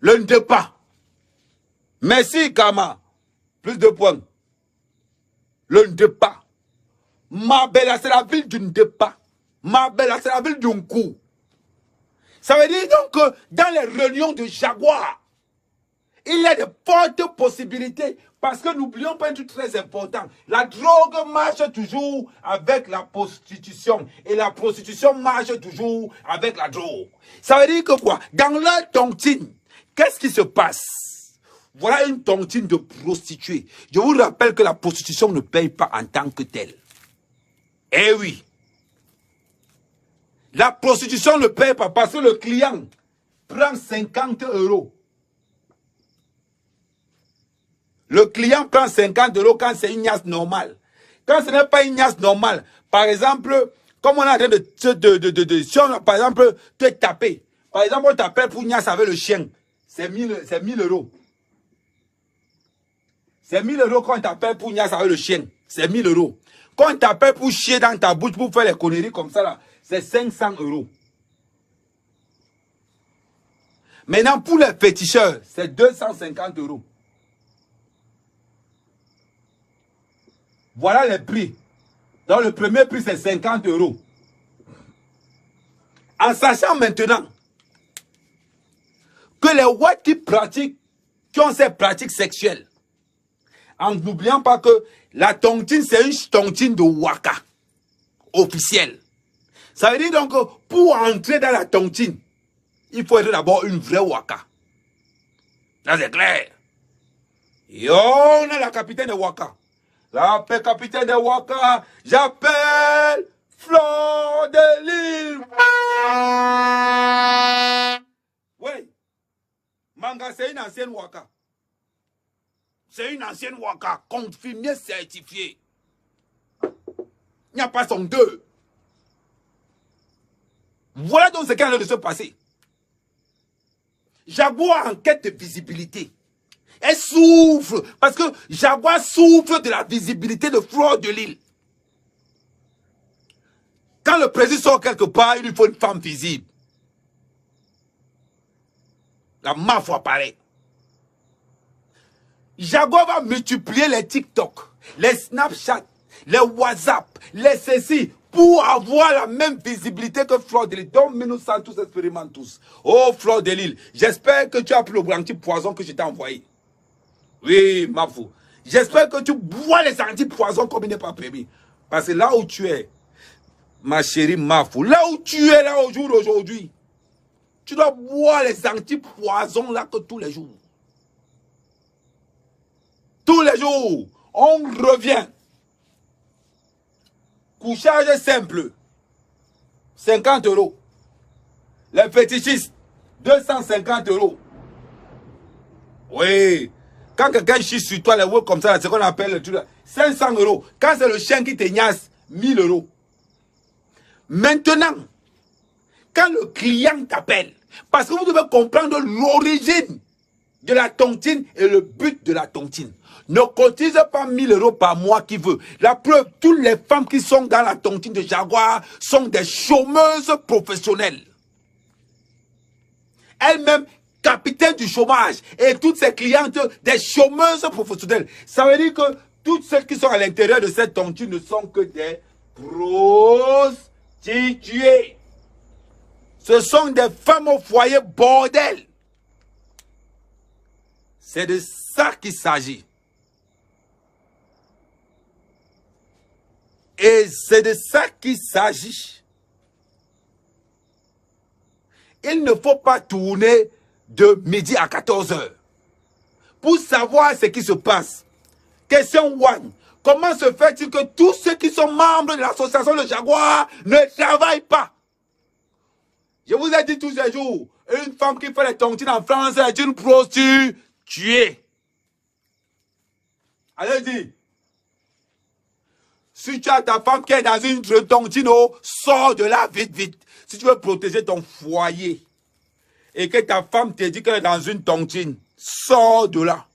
Le Ndepa. Merci, Kama. Plus de points. Le Ndepa. Marbella, c'est la ville du Ndepa. Marbella, c'est la ville d'un coup. Ça veut dire donc que dans les réunions de Jaguar, il y a de fortes possibilités. Parce que n'oublions pas un truc très important. La drogue marche toujours avec la prostitution. Et la prostitution marche toujours avec la drogue. Ça veut dire que quoi? Dans leur tontine, qu'est-ce qui se passe? Voilà une tontine de prostituées. Je vous rappelle que la prostitution ne paye pas en tant que telle. Eh oui. La prostitution ne paye pas parce que le client prend 50 €. Le client prend 50 € quand c'est une niasse normale. Quand ce n'est pas une niasse normale, par exemple, comme on est en train si on a, par exemple, te taper. Par exemple, on t'appelle pour niasse avec le chien. C'est 1000 €. C'est 1000 € quand on t'appelle pour niasse avec le chien. C'est 1000 €. Quand on t'appelle pour chier dans ta bouche, pour faire les conneries comme ça, là, c'est 500 €. Maintenant, pour les féticheurs, c'est 250 €. Voilà les prix. Donc, le premier prix, c'est 50 €. En sachant maintenant que les whites qui ont ces pratiques sexuelles, en n'oubliant pas que la tontine, c'est une tontine de waka officielle. Ça veut dire donc que pour entrer dans la tontine, il faut être d'abord une vraie waka. Là, c'est clair. Et on est la capitaine de waka. J'appelle capitaine de waka. J'appelle Fleur de Lille. Oui. Manga, c'est une ancienne waka. C'est une ancienne waka, confirmée, certifiée. Il n'y a pas son deux. Voilà donc ce qui est en train de se passer. Jaguar en quête de visibilité. Elle souffre, parce que Jaguar souffre de la visibilité de Fleur de Lille. Quand le président sort quelque part, il lui faut une femme visible. La mafia apparaît. Jaguar va multiplier les TikTok, les Snapchat, les WhatsApp, les ceci, pour avoir la même visibilité que Fleur de Lille. Donc, nous sommes tous expérimentés tous. Oh, Fleur de Lille, j'espère que tu as pris le anti-poison que je t'ai envoyé. Oui, Mafou. J'espère que tu bois les anti-poisons comme il n'est pas permis. Parce que là où tu es, ma chérie Mafou, là où tu es là au jour d'aujourd'hui, tu dois boire les anti-poisons là que tous les jours. Tous les jours, on revient. Couchage simple, 50 €. Les fétichistes, 250 €. Oui. Quand quelqu'un chie sur toi, les mots comme ça, c'est ce qu'on appelle le truc. 500 €. Quand c'est le chien qui te niasse, 1000 €. Maintenant, quand le client t'appelle, parce que vous devez comprendre l'origine de la tontine et le but de la tontine. Ne cotise pas 1000 € par mois qui veut. La preuve, toutes les femmes qui sont dans la tontine de Jaguar sont des chômeuses professionnelles. Elles-mêmes, capitaine du chômage, et toutes ses clientes, des chômeuses professionnelles. Ça veut dire que toutes celles qui sont à l'intérieur de cette tontine ne sont que des prostituées. Ce sont des femmes au foyer bordel. C'est de ça qu'il s'agit. Et c'est de ça qu'il s'agit. il ne faut pas tourner de midi à 14 h. Pour savoir ce qui se passe. Question 1. Comment se fait-il que tous ceux qui sont membres de l'association de Jaguar ne travaillent pas? Je vous ai dit tous ces jours, une femme qui fait les tontines en France est une prostituée. Allez-y. Si tu as ta femme qui est dans une tontino, sors de là vite, vite. Si tu veux protéger ton foyer et que ta femme te dit qu'elle est dans une tontine, sors de là.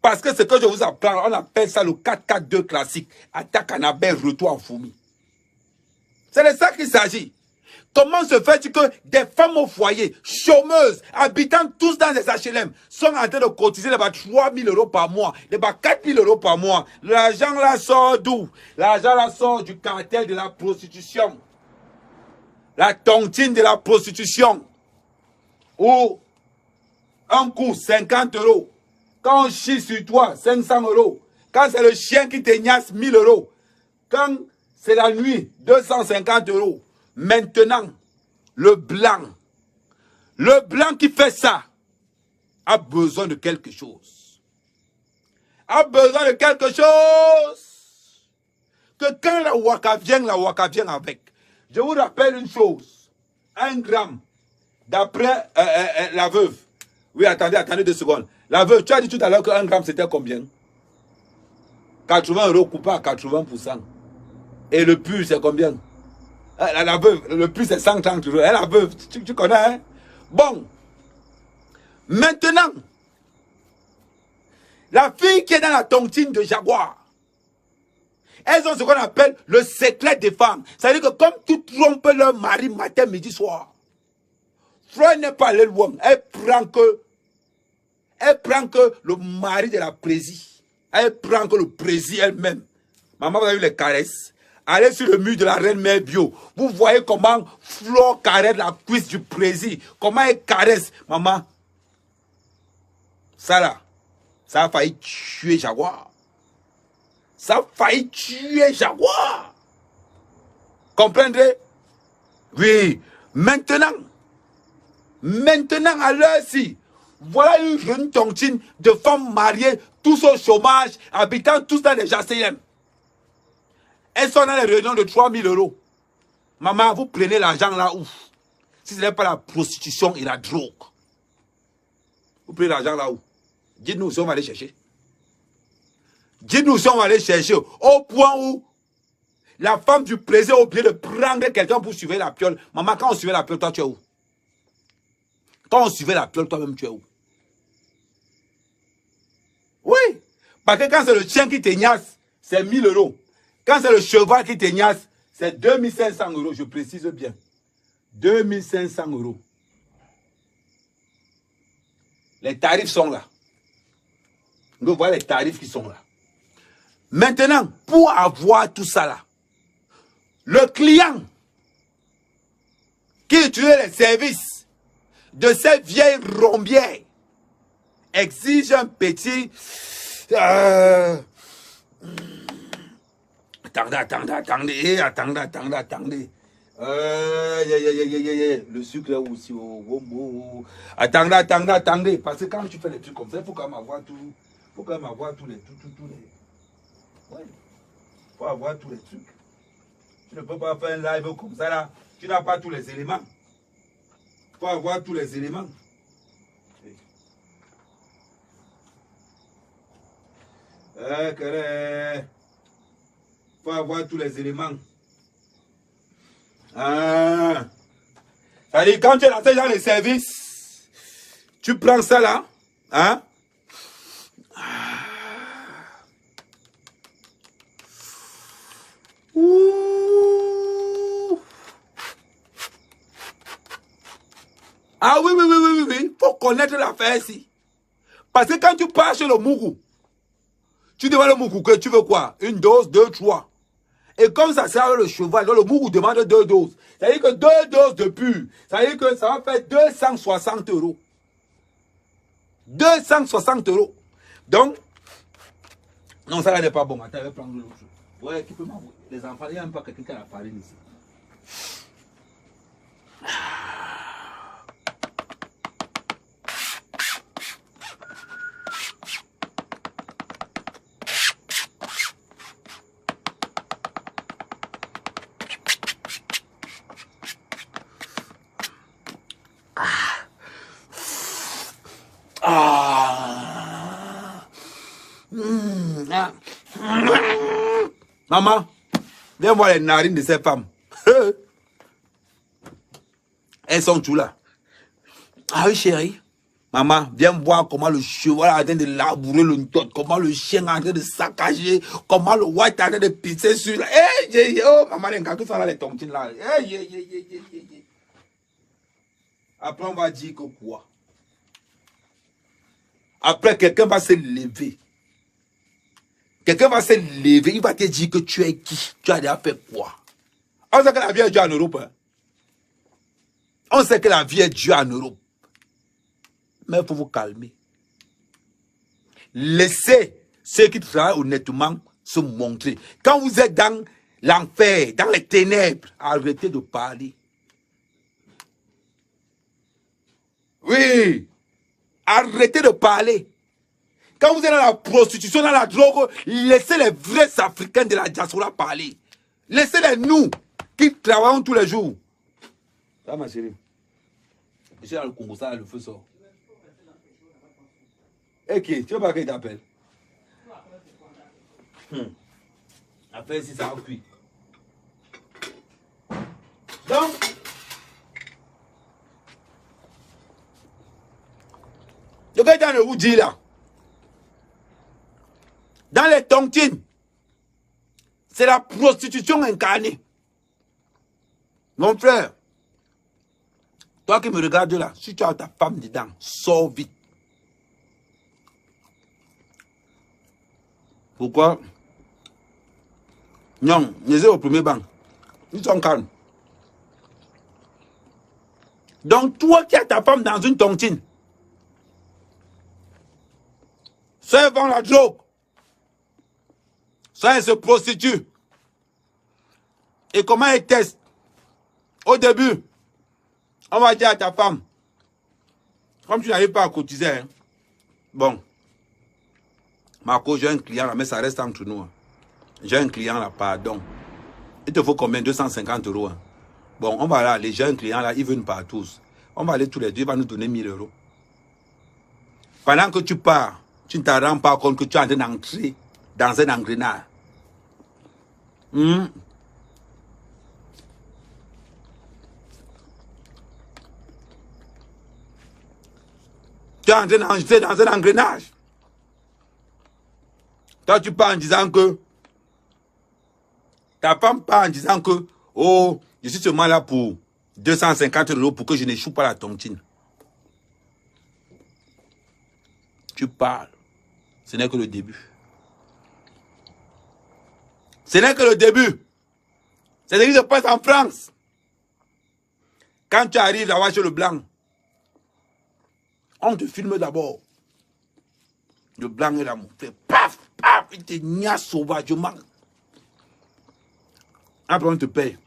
Parce que ce que je vous apprends, on appelle ça le 4-4-2 classique. Attaque en abeille, retour en fourmi. C'est de ça qu'il s'agit. Comment se fait-il que des femmes au foyer, chômeuses, habitant tous dans des HLM, sont en train de cotiser les 3 000 € par mois, les 4 000 € par mois? L'argent là sort d'où? L'argent là sort du cartel de la prostitution. La tontine de la prostitution. Ou un coup, 50 €. Quand on chie sur toi, 500 €. Quand c'est le chien qui te niasse, 1000 €. Quand c'est la nuit, 250 €. Maintenant, le blanc qui fait ça a besoin de quelque chose. A besoin de quelque chose. Que quand la waka vient avec. Je vous rappelle une chose. 1 gramme, d'après la veuve. Oui, attendez 2 secondes. La veuve, tu as dit tout à l'heure que 1 gramme c'était combien? 80 € coupé à 80%. Et le pur, c'est combien? La veuve, le plus c'est 130 €. Elle, la veuve, tu connais, hein? Bon. Maintenant, la fille qui est dans la tontine de Jaguar, elles ont ce qu'on appelle le secret des femmes. C'est-à-dire que comme tu trompes leur mari matin, midi, soir, Freud n'est pas allé loin. Elle prend que le mari de la présie. Elle prend que le présie elle-même. Maman, vous avez vu les caresses? Allez sur le mur de la Reine Mère Bio. Vous voyez comment Flo caresse la cuisse du président. Comment elle caresse. Maman, ça là, ça a failli tuer Jaguar. Ça a failli tuer Jaguar. Comprendrez? Oui. Maintenant, à l'heure-ci, voilà une tontine de femmes mariées, tous au chômage, habitant tous dans les JCM. Elles sont dans les réunions de 3 000 €. Maman, vous prenez l'argent là où? Si ce n'est pas la prostitution et la drogue. Vous prenez l'argent là où? Dites-nous si on va aller chercher. Dites-nous si on va aller chercher. Au point où la femme du président a oublié de prendre quelqu'un pour suivre la piole. Maman, quand on suivait la piole, toi tu es où? Quand on suivait la piole, toi-même tu es où? Oui. Parce que quand c'est le chien qui te niasse, c'est 1 000 €. Quand c'est le cheval qui te niasse, c'est 2 500 €, je précise bien. 2 500 €. Les tarifs sont là. Vous voyez les tarifs qui sont là. Maintenant, pour avoir tout ça là, le client qui utilise les services de ces vieilles rombières exige un petit... Attendez. Le sucre est aussi au... Attendez. Parce que quand tu fais des trucs comme ça, il faut quand même avoir tout. Il faut quand même avoir tous les... Ouais. Il faut avoir tous les trucs. Tu ne peux pas faire un live comme ça là. Tu n'as pas tous les éléments. Il faut avoir tous les éléments. Il faut avoir tous les éléments. C'est-à-dire, quand tu es dans les services, tu prends ça là. Hein? Ah oui. Il faut connaître l'affaire ici. Parce que quand tu pars chez le Mougou, tu demandes le Mougou que tu veux quoi? Une dose, 2, 3. Et comme ça sert le cheval, le Mougou demande 2 doses. C'est-à-dire que 2 doses de pur. C'est-à-dire que ça va faire 260 €. 260 €. Donc, non, ça là n'est pas bon. Attends, je vais prendre l'autre chose. Ouais, qui peut m'envoyer? Les enfants, il n'y a même pas quelqu'un qui a la farine ici. Ah. Maman, viens voir les narines de ces femmes. Elles sont tout là. Ah oui, chérie. Maman, viens voir comment le cheval est en train de labourer le tot, comment le chien est en train de saccager, comment le white est en train de pisser sur la... Oh, maman, les gars, que sont là les tontines là. Après, on va dire que quoi? Après, quelqu'un va se lever. Quelqu'un va se lever, il va te dire que tu es qui? Tu as déjà fait quoi? On sait que la vie est dure en Europe. Hein? On sait que la vie est dure en Europe. Mais il faut vous calmer. Laissez ceux qui travaillent honnêtement se montrer. Quand vous êtes dans l'enfer, dans les ténèbres, arrêtez de parler. Oui. Arrêtez de parler. Quand vous êtes dans la prostitution, dans la drogue, laissez les vrais Africains de la diaspora parler. Laissez-les nous, qui travaillons tous les jours. Ça, ma chérie. Je suis dans le Congo, ça, le feu sort. Et qui? Tu veux pas qu'il t'appelle? Après, si ça a cuit. Donc, le gars est dans le vous dit là. Dans les tontines, c'est la prostitution incarnée. Mon frère, toi qui me regardes là, si tu as ta femme dedans, sors vite. Pourquoi? Non, les au premier banc. Ils sont calmes. Donc, toi qui as ta femme dans une tontine, soit elle vend la drogue, soit elle se prostitue. Et comment elle teste? Au début, on va dire à ta femme, comme tu n'arrives pas à cotiser, hein, bon, Marco, j'ai un client là, mais ça reste entre nous. Hein. J'ai un client là, pardon. Il te faut combien? 250 €. Hein. Bon, on va là aller, j'ai un client là, il veut nous pas tous. On va aller tous les deux, il va nous donner 1000 €. Pendant que tu pars, tu ne te rends pas compte que tu es en train d'entrer dans un engrenage. Tu es en train d'entrer dans un engrenage. Toi, tu pars en disant que ta femme part en disant que oh, je suis seulement là pour 250 € pour que je n'échoue pas la tontine. Tu parles. Ce n'est que le début. Ce n'est que le début. C'est ce qui se passe en France. Quand tu arrives là-bas chez le blanc, on te filme d'abord. Le blanc est là, mon frère. Paf, paf, il te niaise sauvagement. Après, on te paye.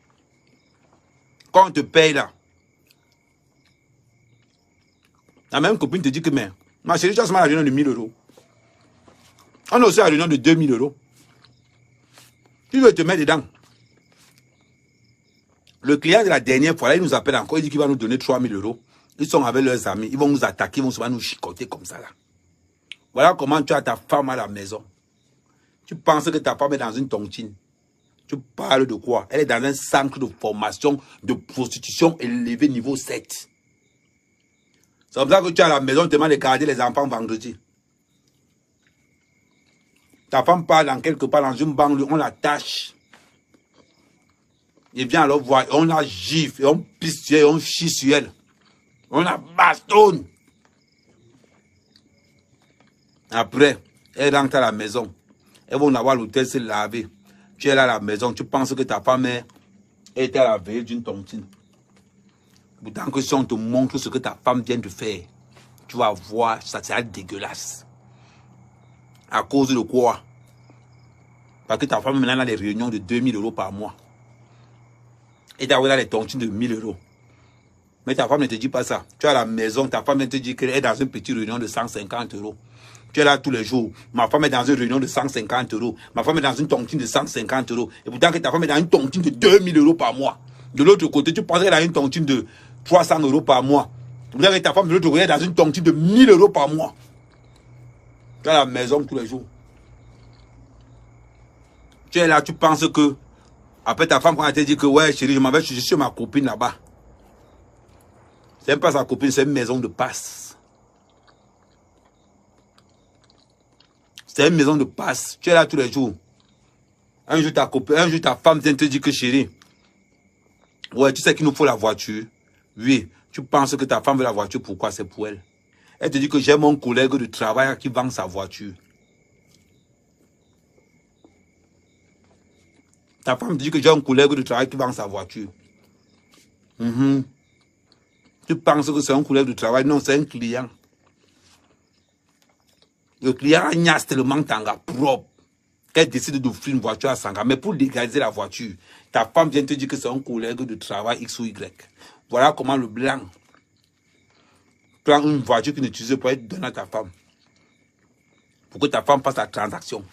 Quand on te paye là, la même copine te dit que, mais, ma chérie, tu as seulement la réunion de 1000 €. On a aussi la réunion de 2000 €. Tu veux te mettre dedans. Le client de la dernière fois, là, il nous appelle encore, il dit qu'il va nous donner 3000 €. Ils sont avec leurs amis, ils vont nous attaquer, ils vont nous chicoter comme ça là. Voilà comment tu as ta femme à la maison. Tu penses que ta femme est dans une tontine. Tu parles de quoi? Elle est dans un centre de formation de prostitution élevé niveau 7. C'est comme ça que tu es à la maison, tu demandes de garder les enfants vendredi. Ta femme part dans quelque part dans une banlieue, on la tâche. Il vient alors voir, on la gifle, on pisse sur elle, on chie sur elle. On la bastonne. Après, elle rentre à la maison. Elle va avoir l'hôtel se laver. Tu es là à la maison, tu penses que ta femme est à la veille d'une tontine. Pourtant que si on te montre ce que ta femme vient de faire, tu vas voir, ça sera dégueulasse. À cause de quoi? Parce que ta femme maintenant a des réunions de 2000 € par mois. Et tu as des tontines de 1000 €. Mais ta femme ne te dit pas ça. Tu es à la maison, ta femme te dit qu'elle est dans une petite réunion de 150 €. Tu es là tous les jours. Ma femme est dans une réunion de 150 €. Ma femme est dans une tontine de 150 €. Et pourtant que ta femme est dans une tontine de 2000 € par mois. De l'autre côté, tu penses qu'elle a une tontine de 300 € par mois. Vous avez ta femme de l'autre côté dans une tontine de 1000 € par mois. Tu as la maison tous les jours. Tu es là, tu penses que après ta femme, quand elle te dit que ouais chérie, je m'en vais chez ma copine là-bas. C'est même pas sa copine, c'est une maison de passe. C'est une maison de passe. Tu es là tous les jours. Un jour ta femme vient te dire que chérie, ouais, tu sais qu'il nous faut la voiture. Oui, tu penses que ta femme veut la voiture, pourquoi? C'est pour elle. Elle te dit que j'ai mon collègue de travail qui vend sa voiture. Ta femme te dit que j'ai un collègue de travail qui vend sa voiture. Tu penses que c'est un collègue de travail? Non, c'est un client. Le client agnace tellement tanga propre qu'elle décide d'offrir une voiture à 100 000. Mais pour légaliser la voiture, ta femme vient te dire que c'est un collègue de travail X ou Y. Voilà comment le blanc prend une voiture qu'il n'utilise pas et donne à ta femme. Pour que ta femme fasse la transaction.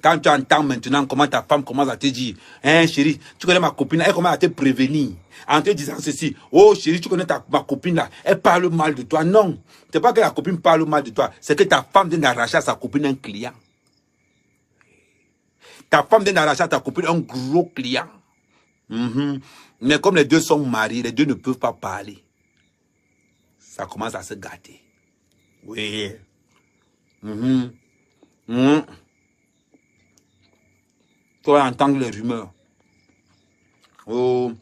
Quand tu entends maintenant comment ta femme commence à te dire, hein chérie, tu connais ma copine, elle commence à te prévenir. En te disant ceci, oh chérie, tu connais ma copine là, elle parle mal de toi. Non, c'est pas que la copine parle mal de toi, c'est que ta femme vient d'arracher à sa copine un client. Ta femme vient d'arracher à ta copine un gros client. Mais comme les deux sont mariés, les deux ne peuvent pas parler. Ça commence à se gâter. Oui. Tu vas entendre les rumeurs. Oh,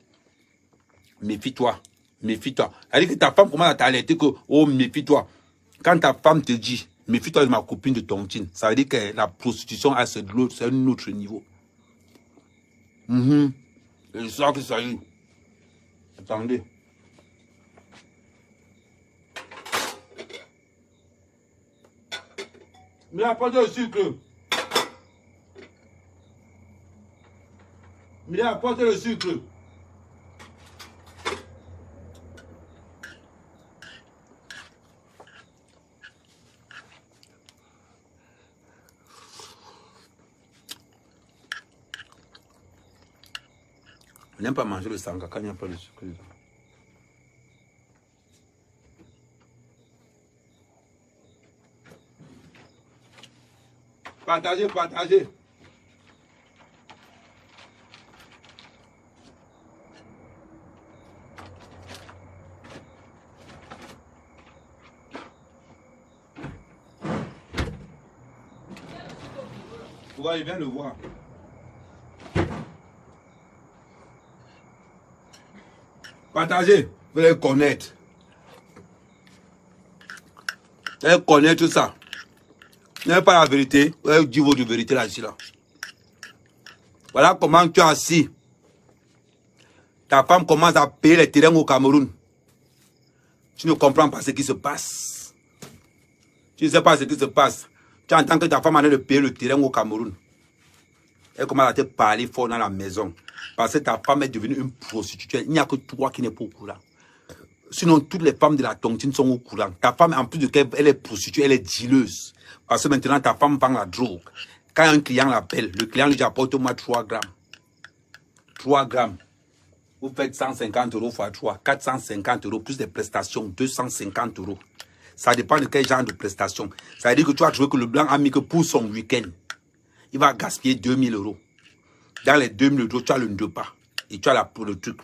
méfie-toi. Méfie-toi. C'est-à-dire que ta femme commence à t'alerter que, oh, méfie-toi. Quand ta femme te dit, méfie-toi de ma copine de tontine, ça veut dire que la prostitution, c'est un autre niveau. Je sens que ça y est. Attendez. Mais apportez le sucre. Mais apportez le sucre. Je n'aime pas manger le sanga quand il n'y a pas de sucre. Partagez, partagez. Vous voyez bien le voir. Partagez, vous allez connaître. Vous allez connaître ça. Vous n'avez pas la vérité, vous allez dire votre vérité là-dessus. Là. Voilà comment tu es assis. Ta femme commence à payer les terrains au Cameroun. Tu ne comprends pas ce qui se passe. Tu ne sais pas ce qui se passe. Tu entends que ta femme a de payer le terrain au Cameroun. Elle commence à te parler fort dans la maison. Parce que ta femme est devenue une prostituée. Il n'y a que toi qui n'es pas au courant. Sinon, toutes les femmes de la tontine sont au courant. Ta femme, en plus de qu'elle est prostituée, elle est dealeuse. Parce que maintenant, ta femme vend la drogue. Quand un client l'appelle, le client lui dit apporte-moi 3 grammes. 3 grammes. Vous faites 150 € x 3, 450 € plus des prestations, 250 €. Ça dépend de quel genre de prestations. Ça veut dire que tu as trouvé que le blanc a mis que pour son week-end, il va gaspiller 2000 €. Dans les 2000 €, tu as le ndopa. Et tu as le truc.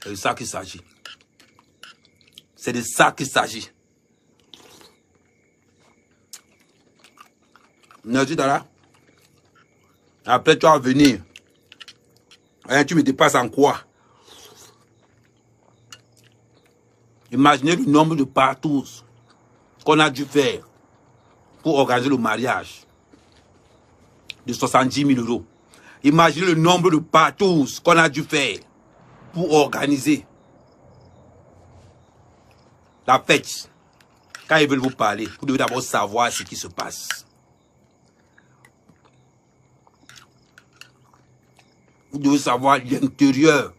C'est de ça qu'il s'agit. C'est de ça qu'il s'agit. Merci Dara. Après, tu vas venir. Hein, tu me dépasses en quoi? Imaginez le nombre de partous qu'on a dû faire pour organiser le mariage de 70 000 €. Imaginez le nombre de partous qu'on a dû faire pour organiser la fête. Quand ils veulent vous parler, vous devez d'abord savoir ce qui se passe. Vous devez savoir l'intérieur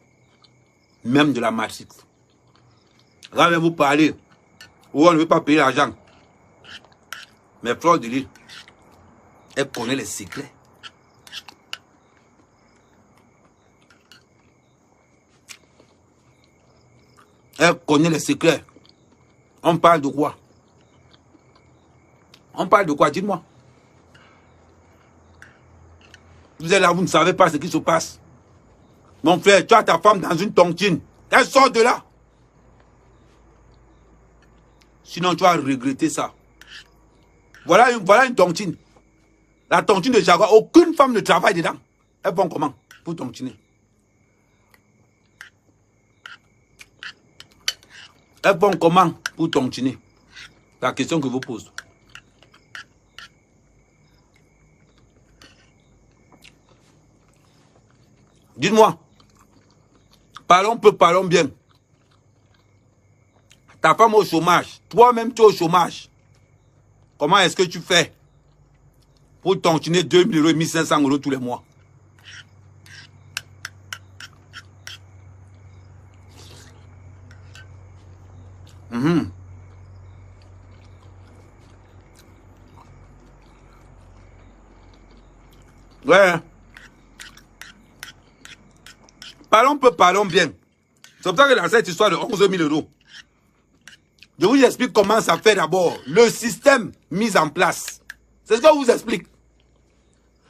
même de la matrice. Là, je vais vous parler où on ne veut pas payer l'argent. Mais Fleur de Lys, elle connaît les secrets. Elle connaît les secrets. On parle de quoi? On parle de quoi? Dites-moi. Vous êtes là, vous ne savez pas ce qui se passe. Mon frère, tu as ta femme dans une tontine. Elle sort de là. Sinon, tu vas regretter ça. Voilà une tontine. La tontine de Jaguar, aucune femme ne travaille dedans. Elles vont comment pour tontiner? Elles vont comment pour tontiner? La question que je vous pose. Dites-moi. Parlons peu, parlons bien. Ta femme au chômage. Toi-même, tu es au chômage. Comment est-ce que tu fais pour tontiner 2 000 euros et 1 500 euros tous les mois? Ouais. Parlons peu, parlons bien. C'est pour ça que dans cette histoire de 11 000 euros, je vous explique comment ça fait d'abord. Le système mis en place. C'est ce que je vous explique.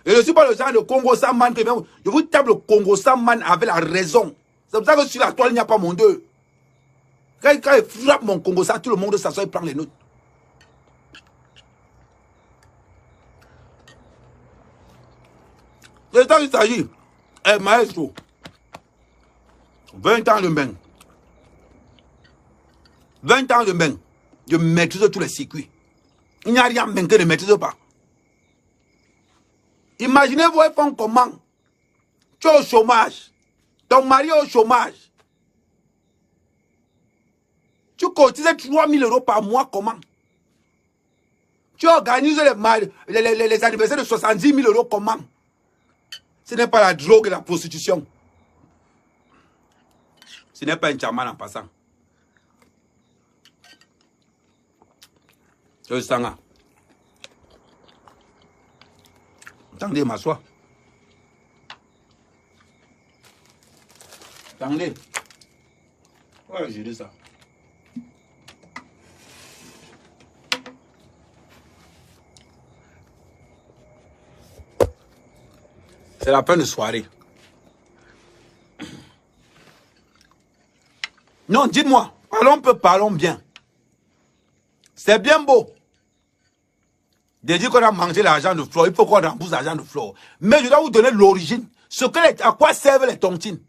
Et je ne suis pas le genre de Congo Samman. Je vous tape le Congo Samman avec la raison. C'est pour ça que sur la toile, il n'y a pas mon deux. Quand il frappe mon Congo Samman, tout le monde s'assoit et prend les notes. C'est ça qu'il s'agit. Eh, maestro. 20 ans de bain. 20 ans de bain. Je maîtrise tous les circuits. Il n'y a rien que je ne maîtrise pas. Imaginez-vous, ils font comment? Tu es au chômage. Ton mari est au chômage. Tu cotises 3 000 euros par mois, comment? Tu organises les anniversaires de 70 000 euros, comment? Ce n'est pas la drogue et la prostitution. Ce n'est pas un chaman en passant. C'est le sanga. Attendez, m'assois. Attendez. Ouais, j'ai dit ça. C'est la fin de soirée. Non, dites-moi. Parlons peu, parlons bien. C'est bien beau de dire qu'on a mangé l'argent de Flore. Il faut qu'on rembourse l'argent de Flore. Mais je dois vous donner l'origine. À quoi servent les tontines?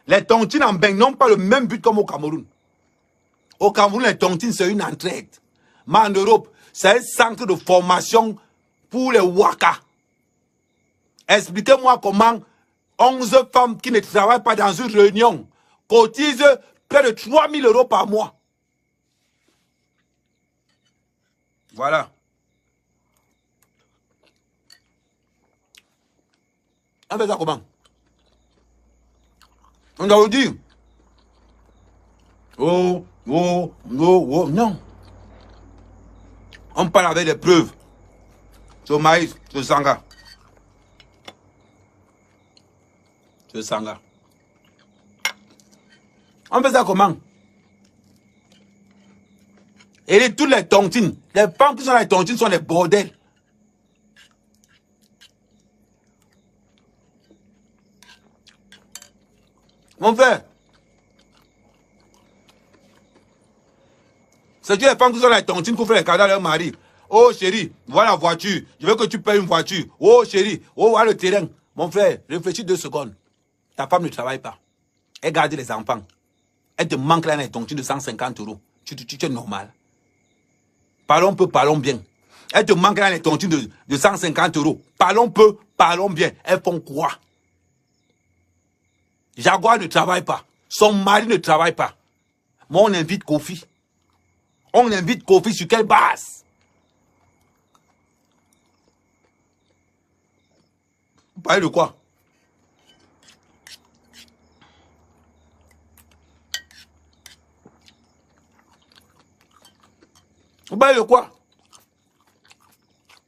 Les tontines en Beng n'ont pas le même but comme au Cameroun. Au Cameroun, les tontines, c'est une entraide. Mais en Europe, c'est un centre de formation pour les Waka. Expliquez-moi comment 11 femmes qui ne travaillent pas dans une réunion cotisent près de 3 000 euros par mois. Voilà. On fait ça comment? On doit vous dire. Oh, non. On parle avec des preuves. C'est maïs, c'est sanga. C'est sanga. On fait ça comment? Et toutes les tontines, les femmes qui sont dans les tontines sont des bordels. Mon frère, c'est les femmes qui sont dans les tontines qui font les cadeaux à leur mari. Oh chérie, voilà la voiture, je veux que tu payes une voiture. Oh chérie, oh voilà le terrain. Mon frère, réfléchis 2 secondes. Ta femme ne travaille pas. Elle garde les enfants. Elle te manque là dans les tontines de 150 euros. Tu es normal. Parlons peu, parlons bien. Elle te manque là les tontines de 150 euros. Parlons peu, parlons bien. Elles font quoi? Jaguar ne travaille pas. Son mari ne travaille pas. Moi, on invite Kofi. On invite Kofi sur quelle base? Vous parlez de quoi? Vous parlez de quoi?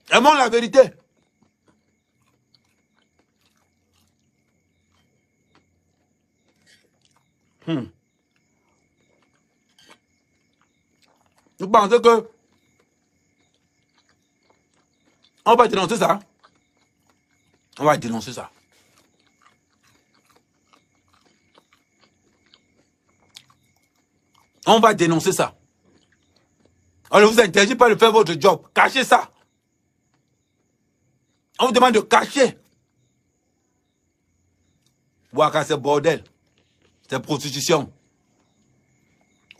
Aimons la vérité. Vous pensez que on va dénoncer ça? On va dénoncer ça. On va dénoncer ça. On ne vous interdit pas de faire votre job. Cachez ça. On vous demande de cacher. Ouaka, c'est bordel. C'est prostitution.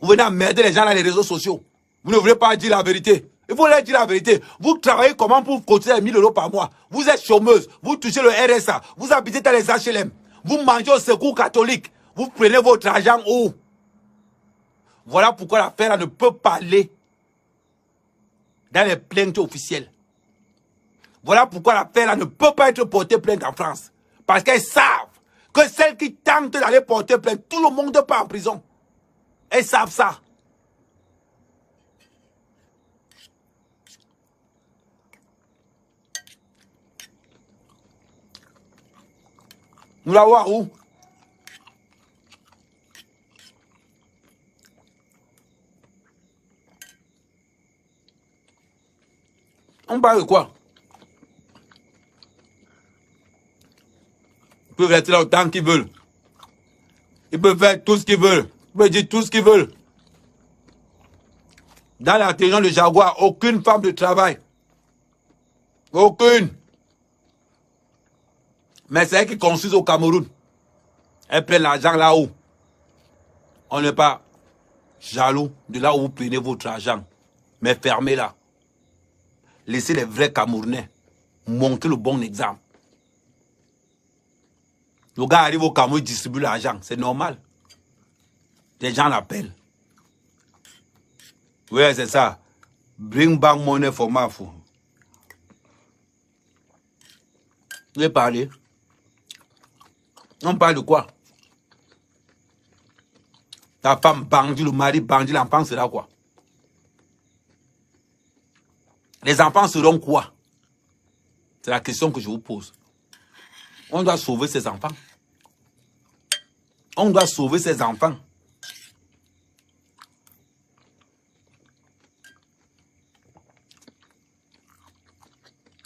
Vous venez emmerder les gens dans les réseaux sociaux. Vous ne voulez pas dire la vérité. Il faut leur dire la vérité. Vous travaillez comment pour cotiser 1000 € par mois? Vous êtes chômeuse. Vous touchez le RSA. Vous habitez dans les HLM. Vous mangez au secours catholique. Vous prenez votre argent où? Voilà pourquoi l'affaire ne peut pas aller dans les plaintes officielles. Voilà pourquoi l'affaire ne peut pas être portée plainte en France. Parce qu'elles savent que celles qui tentent d'aller porter plainte, tout le monde part en prison. Elles savent ça. Nous la voir où? On parle de quoi? Ils peuvent rester là autant qu'ils veulent. Ils peuvent faire tout ce qu'ils veulent. Ils peuvent dire tout ce qu'ils veulent. Dans la région de Jaguar, aucune femme de travail. Aucune. Mais c'est elles qui construisent au Cameroun. Elles prennent l'argent là-haut. On n'est pas jaloux de là où vous prenez votre argent. Mais fermez-la. Laissez les vrais Camerounais montrer le bon exemple. Le gars arrive au Cameroun, il distribue l'argent. C'est normal. Les gens l'appellent. Oui, c'est ça. Bring back money for my food. Vous avez parlé. On parle de quoi? La femme bandit, le mari bandit, l'enfant sera quoi? Les enfants seront quoi? C'est la question que je vous pose. On doit sauver ces enfants. On doit sauver ces enfants.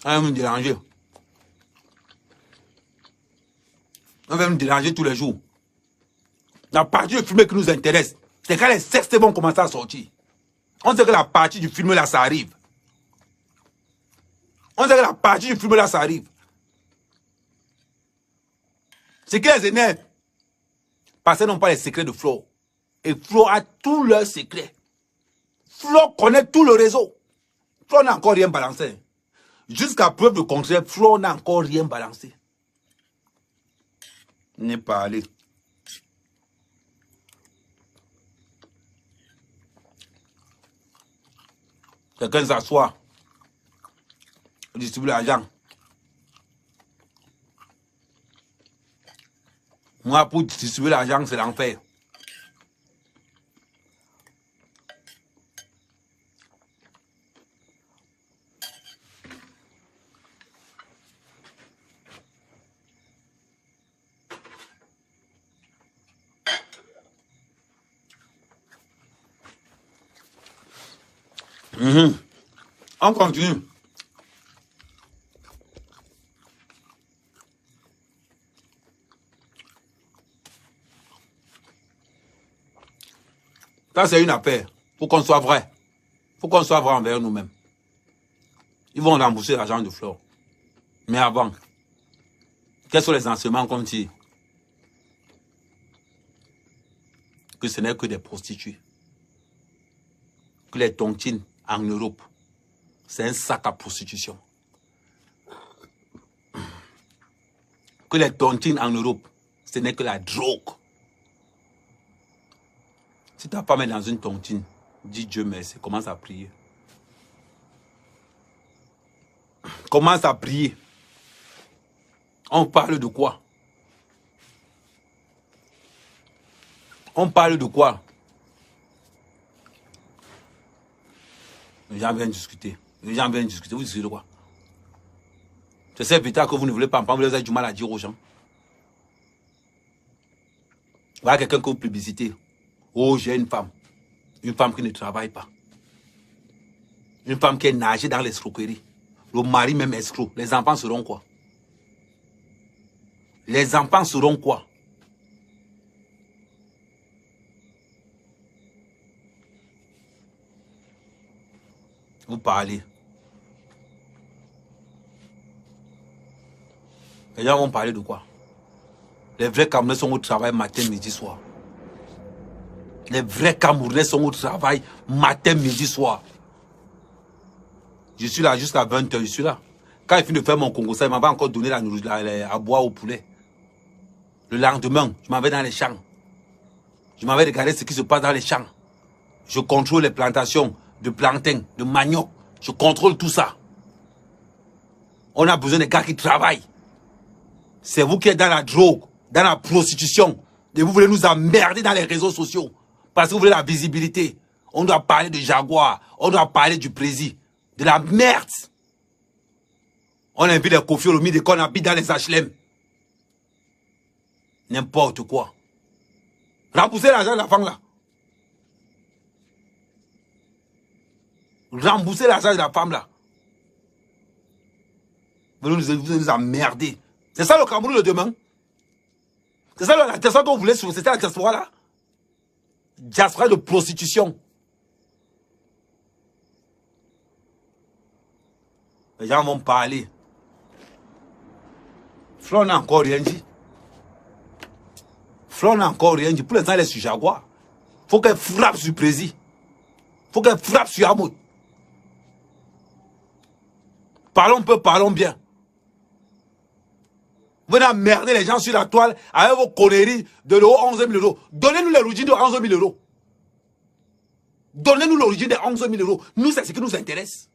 On va me déranger. On va me déranger tous les jours. La partie du film qui nous intéresse, c'est quand les sexes vont commencer à sortir. On sait que la partie du film là, ça arrive. On sait que la partie du film là, ça arrive. C'est que les énerve. Parce qu'ils n'ont pas les secrets de Flo. Et Flo a tous leurs secrets. Flo connaît tout le réseau. Flo n'a encore rien balancé. Jusqu'à preuve du contraire, Flo n'a encore rien balancé. N'est pas allé. Quelqu'un s'assoit. Distribue l'argent. Moi, pour distribuer l'argent, c'est l'enfer. On continue. Ça, c'est une affaire. Il faut qu'on soit vrai. Il faut qu'on soit vrai envers nous-mêmes. Ils vont rembourser l'argent de Flore. Mais avant, quels sont les enseignements qu'on tire? Que ce n'est que des prostituées. Que les tontines en Europe, c'est un sac à prostitution. Que les tontines en Europe, ce n'est que la drogue. Si ta femme est dans une tontine, dis Dieu merci, commence à prier. Commence à prier. On parle de quoi? On parle de quoi? Les gens viennent discuter. Les gens viennent discuter. Vous discutez de quoi? C'est cette vérité que vous ne voulez pas entendre. Vous avez du mal à dire aux gens. Voilà quelqu'un que vous publicitez. Oh, j'ai une femme. Une femme qui ne travaille pas. Une femme qui est nagée dans l'escroquerie. Le mari même escroc. Les enfants seront quoi? Les enfants seront quoi? Vous parlez. Les gens vont parler de quoi? Les vrais Camerounais sont au travail matin, midi, soir. Les vrais Camerounais sont au travail matin, midi, soir. Je suis là jusqu'à 20 h, je suis là. Quand il finit de faire mon Congo, ça, il m'avait encore donné à boire au poulet. Le lendemain, je m'en vais dans les champs. Je m'en vais regarder ce qui se passe dans les champs. Je contrôle les plantations de plantain, de manioc. Je contrôle tout ça. On a besoin de gars qui travaillent. C'est vous qui êtes dans la drogue, dans la prostitution. Et vous voulez nous emmerder dans les réseaux sociaux. Parce que vous voulez la visibilité. On doit parler de Jaguar. On doit parler du président. De la merde. On invite les Kofi Olomide qu'on habite dans les HLM. N'importe quoi. Remboursez l'argent de la femme là. Remboursez l'argent de la femme là. Vous nous emmerder. C'est ça le Cameroun de demain. C'est ça la diaspora qu'on voulait sur. C'était la diaspora là. Diaspora de prostitution. Les gens vont parler. Flo n'a encore rien dit. Flo n'a encore rien dit. Pour l'instant, elle est sur Jaguar. Faut qu'elle frappe sur Prési. Faut qu'elle frappe sur Hamoud. Parlons peu, parlons bien. Vous venez emmerder les gens sur la toile avec vos conneries de l'eau 11 000 euros. Donnez-nous l'origine de 11 000 euros. Donnez-nous l'origine de 11 000 euros. Nous, c'est ce qui nous intéresse.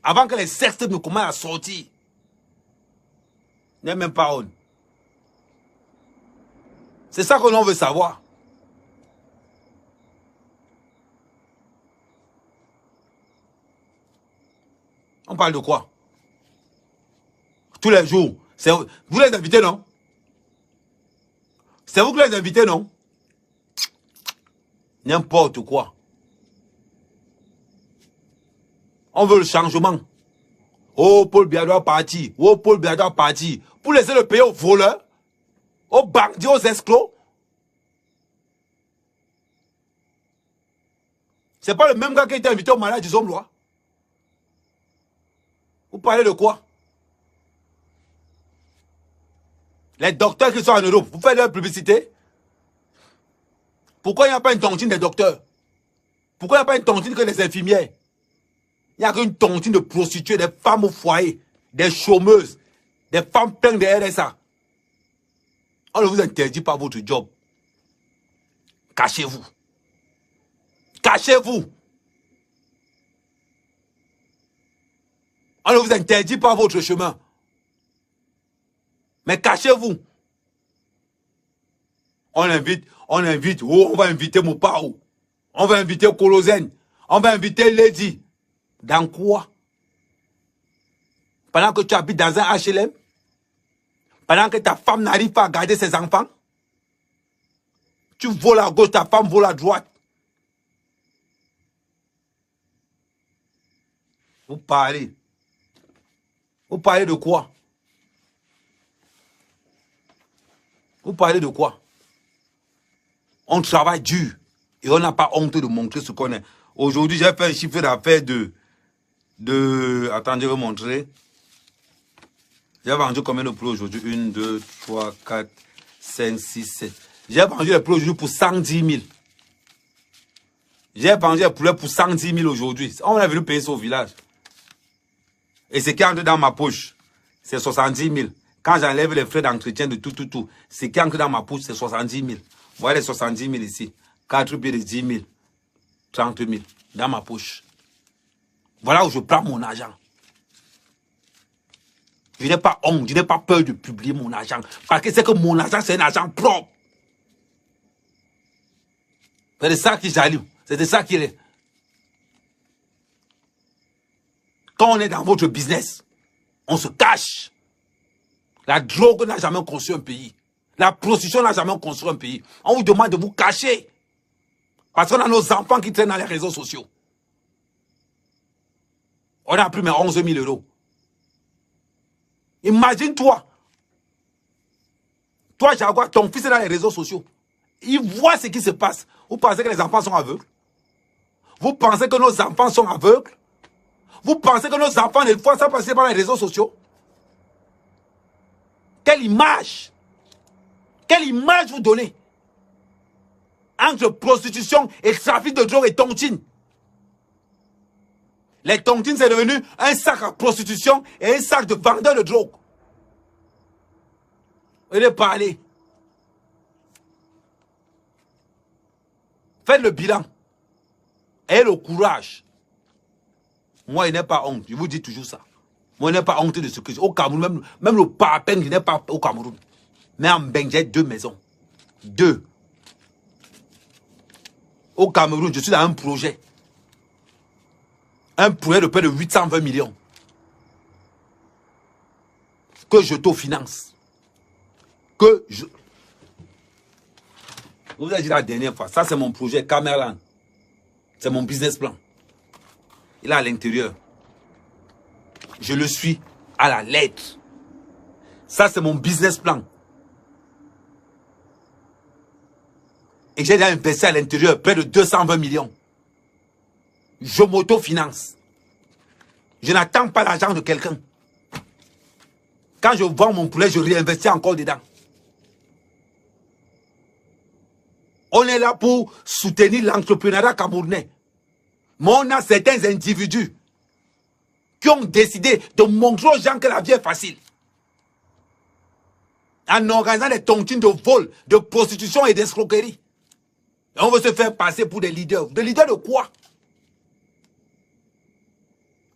Avant que les sextes ne commencent à sortir. Il n'y a même pas honte. C'est ça que l'on veut savoir. On parle de quoi? Tous les jours. Vous les invitez, non? C'est vous qui les invitez, non? N'importe quoi. On veut le changement. Oh, Paul Biya doit partir. Oh, Paul Biya doit partir. Pour laisser le pays aux voleurs, aux bandits, aux escrocs. C'est pas le même gars qui a été invité au mariage du Zomlois. Vous parlez de quoi? Les docteurs qui sont en Europe, vous faites leur publicité? Pourquoi il n'y a pas une tontine des docteurs? Pourquoi il n'y a pas une tontine que des infirmières? Il n'y a qu'une tontine de prostituées, des femmes au foyer, des chômeuses, des femmes pleines de RSA. On ne vous interdit pas votre job. Cachez-vous. Cachez-vous. On ne vous interdit pas votre chemin. Mais cachez-vous. On invite, oh, on va inviter Mopao. On va inviter Kolozen. On va inviter Lady. Dans quoi? Pendant que tu habites dans un HLM? Pendant que ta femme n'arrive pas à garder ses enfants? Tu voles à gauche, ta femme vole à droite. Vous parlez. Vous parlez de quoi? Vous parlez de quoi? On travaille dur et on n'a pas honte de montrer ce qu'on est. Aujourd'hui, j'ai fait un chiffre d'affaires attendez, je vais vous montrer. J'ai vendu combien de produits aujourd'hui? 1, 2, 3, 4, 5, 6, 7. J'ai vendu les produits pour 110 000. J'ai vendu les poulets pour 110 000 aujourd'hui. On a venu payer ça au village. Et ce qui entre dans ma poche, c'est 70 000. Quand j'enlève les frais d'entretien de tout, ce qui entre dans ma poche, c'est 70 000. Vous voyez les 70 000 ici. 4 billets de 10 000. 30 000 dans ma poche. Voilà où je prends mon argent. Je n'ai pas honte, je n'ai pas peur de publier mon argent. Parce que c'est que mon argent, c'est un argent propre. C'est de ça qui j'allume. C'est de ça qu'il est. Quand on est dans votre business, on se cache. La drogue n'a jamais construit un pays. La prostitution n'a jamais construit un pays. On vous demande de vous cacher. Parce qu'on a nos enfants qui traînent dans les réseaux sociaux. On a pris mes 11 000 euros. Imagine-toi. Toi, Jaguar, ton fils est dans les réseaux sociaux. Il voit ce qui se passe. Vous pensez que les enfants sont aveugles? Vous pensez que nos enfants sont aveugles? Vous pensez que nos enfants ne font ça passer par les réseaux sociaux? Quelle image? Quelle image vous donnez? Entre prostitution et trafic de drogue et tontine. Les tontines, c'est devenu un sac à prostitution et un sac de vendeurs de drogue. Et de parler. Faites le bilan. Ayez le courage. Moi, il n'est pas honte. Je vous dis toujours ça. Moi, il n'est pas honte de ce que j'ai. Au Cameroun, même le parapène, il n'est pas au Cameroun. Mais en Beng, j'ai 2 maisons. 2. Au Cameroun, je suis dans un projet. Un projet de près de 820 millions. Que je t'aufinance. Que je... Je vous ai dit la dernière fois, ça c'est mon projet Camerlan. C'est mon business plan. Il est à l'intérieur. Je le suis à la lettre. Ça c'est mon business plan. Et j'ai déjà investi à l'intérieur près de 220 millions. Je m'autofinance. Je n'attends pas l'argent de quelqu'un. Quand je vends mon poulet, je réinvestis encore dedans. On est là pour soutenir l'entrepreneuriat camerounais. Mais on a certains individus qui ont décidé de montrer aux gens que la vie est facile. En organisant des tontines de vol, de prostitution et d'escroquerie. Et on veut se faire passer pour des leaders. Des leaders de quoi?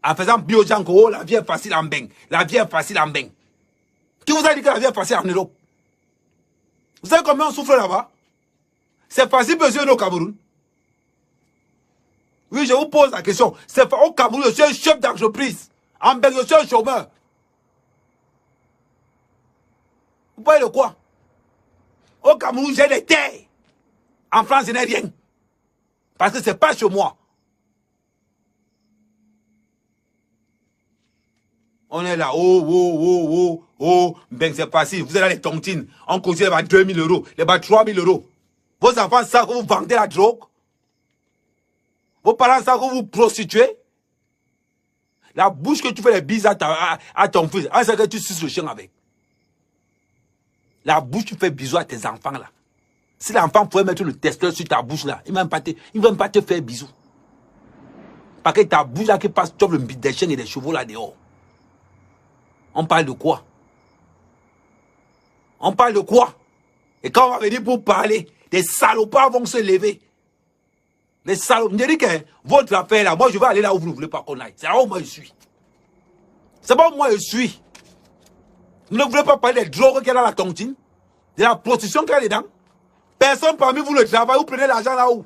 En faisant plus aux gens que oh, la vie est facile en Beng. La vie est facile en Beng. Qui vous a dit que la vie est facile en Europe? Vous savez combien on souffre là-bas? C'est facile, monsieur, au Cameroun. Oui, je vous pose la question. C'est au Cameroun, je suis un chef d'entreprise. En Belgique, je suis un chômeur. Vous parlez de quoi? Au Cameroun, j'ai des terres. En France, je n'ai rien. Parce que ce n'est pas chez moi. On est là, oh, ben c'est facile. Vous êtes là les tontines. On considère les bas 2 000 euros, les bas 3 000 euros. Vos enfants savent que vous vendez la drogue. Vos parents savent que vous prostituez. La bouche que tu fais les bises à ton fils, c'est que tu suces le chien avec. La bouche tu fais bisous à tes enfants là. Si l'enfant pouvait mettre le testeur sur ta bouche là, il ne va pas te faire bisous. Parce que ta bouche là qui passe, tu offres des chiens et des chevaux là dehors. On parle de quoi? On parle de quoi? Et quand on va venir pour parler, des salopards vont se lever. Les salopards. Je dis que votre affaire là, moi je vais aller là où vous ne voulez pas qu'on aille. C'est là où moi je suis. C'est pas où moi je suis. Vous ne voulez pas parler des drogues qu'il y a dans la tontine? De la prostitution qu'il y a dedans? Personne parmi vous le travail, vous prenez l'argent là où?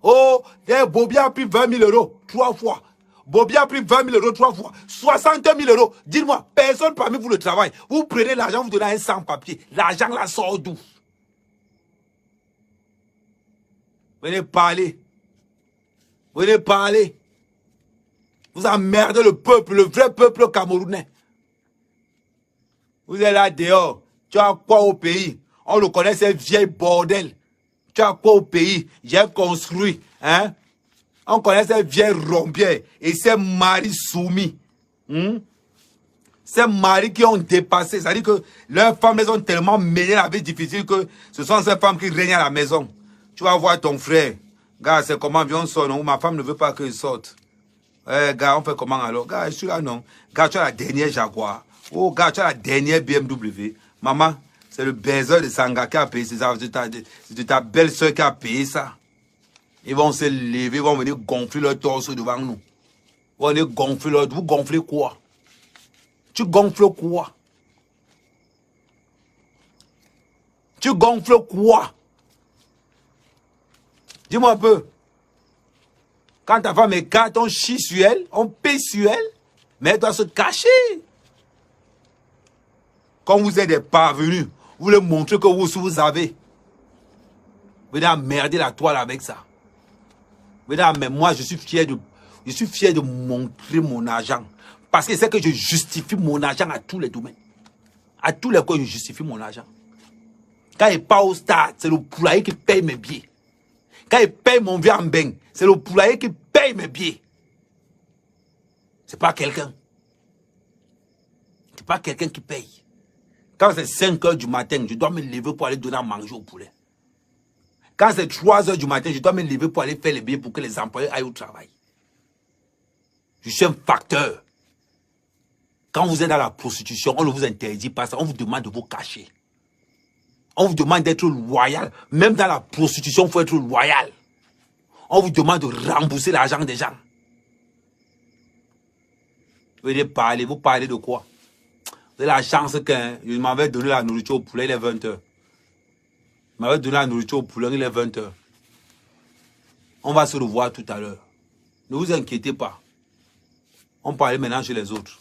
Oh, Bobia a pris 20 000 euros 3 fois. Bobia a pris 20 000 euros 3 fois. 60 000 euros. Dites-moi, personne parmi vous le travail. Vous prenez l'argent, vous donnez un sans-papier. L'argent là sort d'où? Venez parler. Venez parler. Vous emmerdez le peuple, le vrai peuple camerounais. Vous êtes là dehors. Tu as quoi au pays? On le connaît, ces vieilles bordels. Tu as quoi au pays? J'ai construit. Hein? On connaît ces vieilles rombières et ces maris soumis. Ces maris qui ont dépassé. C'est-à-dire que leurs femmes les ont tellement mené la vie difficile que ce sont ces femmes qui règnent à la maison. Tu vas voir ton frère. Gars, c'est comment viens sort, non? Ma femme ne veut pas qu'il sorte. Gars, on fait comment alors? Gars, je suis là, non? Gars, tu as la dernière Jaguar. Oh, gars, tu as la dernière BMW. Maman, c'est le baiser de Sanga qui a payé ça. C'est de ta belle-soeur qui a payé ça. Ils vont se lever, ils vont venir gonfler leur torse devant nous. Ils vont venir gonfler leur... Vous gonflez quoi? Tu gonfles quoi? Tu gonfles quoi? Dis-moi un peu. Quand ta femme est carte, on chie sur elle, on paie sur elle, mais elle doit se cacher. Quand vous êtes des parvenus, vous voulez montrer que vous avez. Vous venez emmerder la toile avec ça. Vous venez, mais moi je suis fier de... Je suis fier de montrer mon argent. Parce que c'est que je justifie mon argent à tous les domaines. À tous les coins, je justifie mon argent. Quand il part au stade, c'est le poulailler qui paye mes billets. Quand il paye mon vie en bain, c'est le poulailler qui paye mes billets. C'est pas quelqu'un. C'est pas quelqu'un qui paye. Quand c'est 5 h du matin, je dois me lever pour aller donner à manger au poulet. Quand c'est 3 h du matin, je dois me lever pour aller faire les billets pour que les employés aillent au travail. Je suis un facteur. Quand vous êtes dans la prostitution, on ne vous interdit pas ça. On vous demande de vous cacher. On vous demande d'être loyal. Même dans la prostitution, il faut être loyal. On vous demande de rembourser l'argent des gens. Vous parlez de quoi? Vous avez la chance que je m'avais donné la nourriture au poulet, il est 20 h. Je m'avais donné la nourriture au poulet, il est 20 h. On va se revoir tout à l'heure. Ne vous inquiétez pas. On parlait maintenant chez les autres.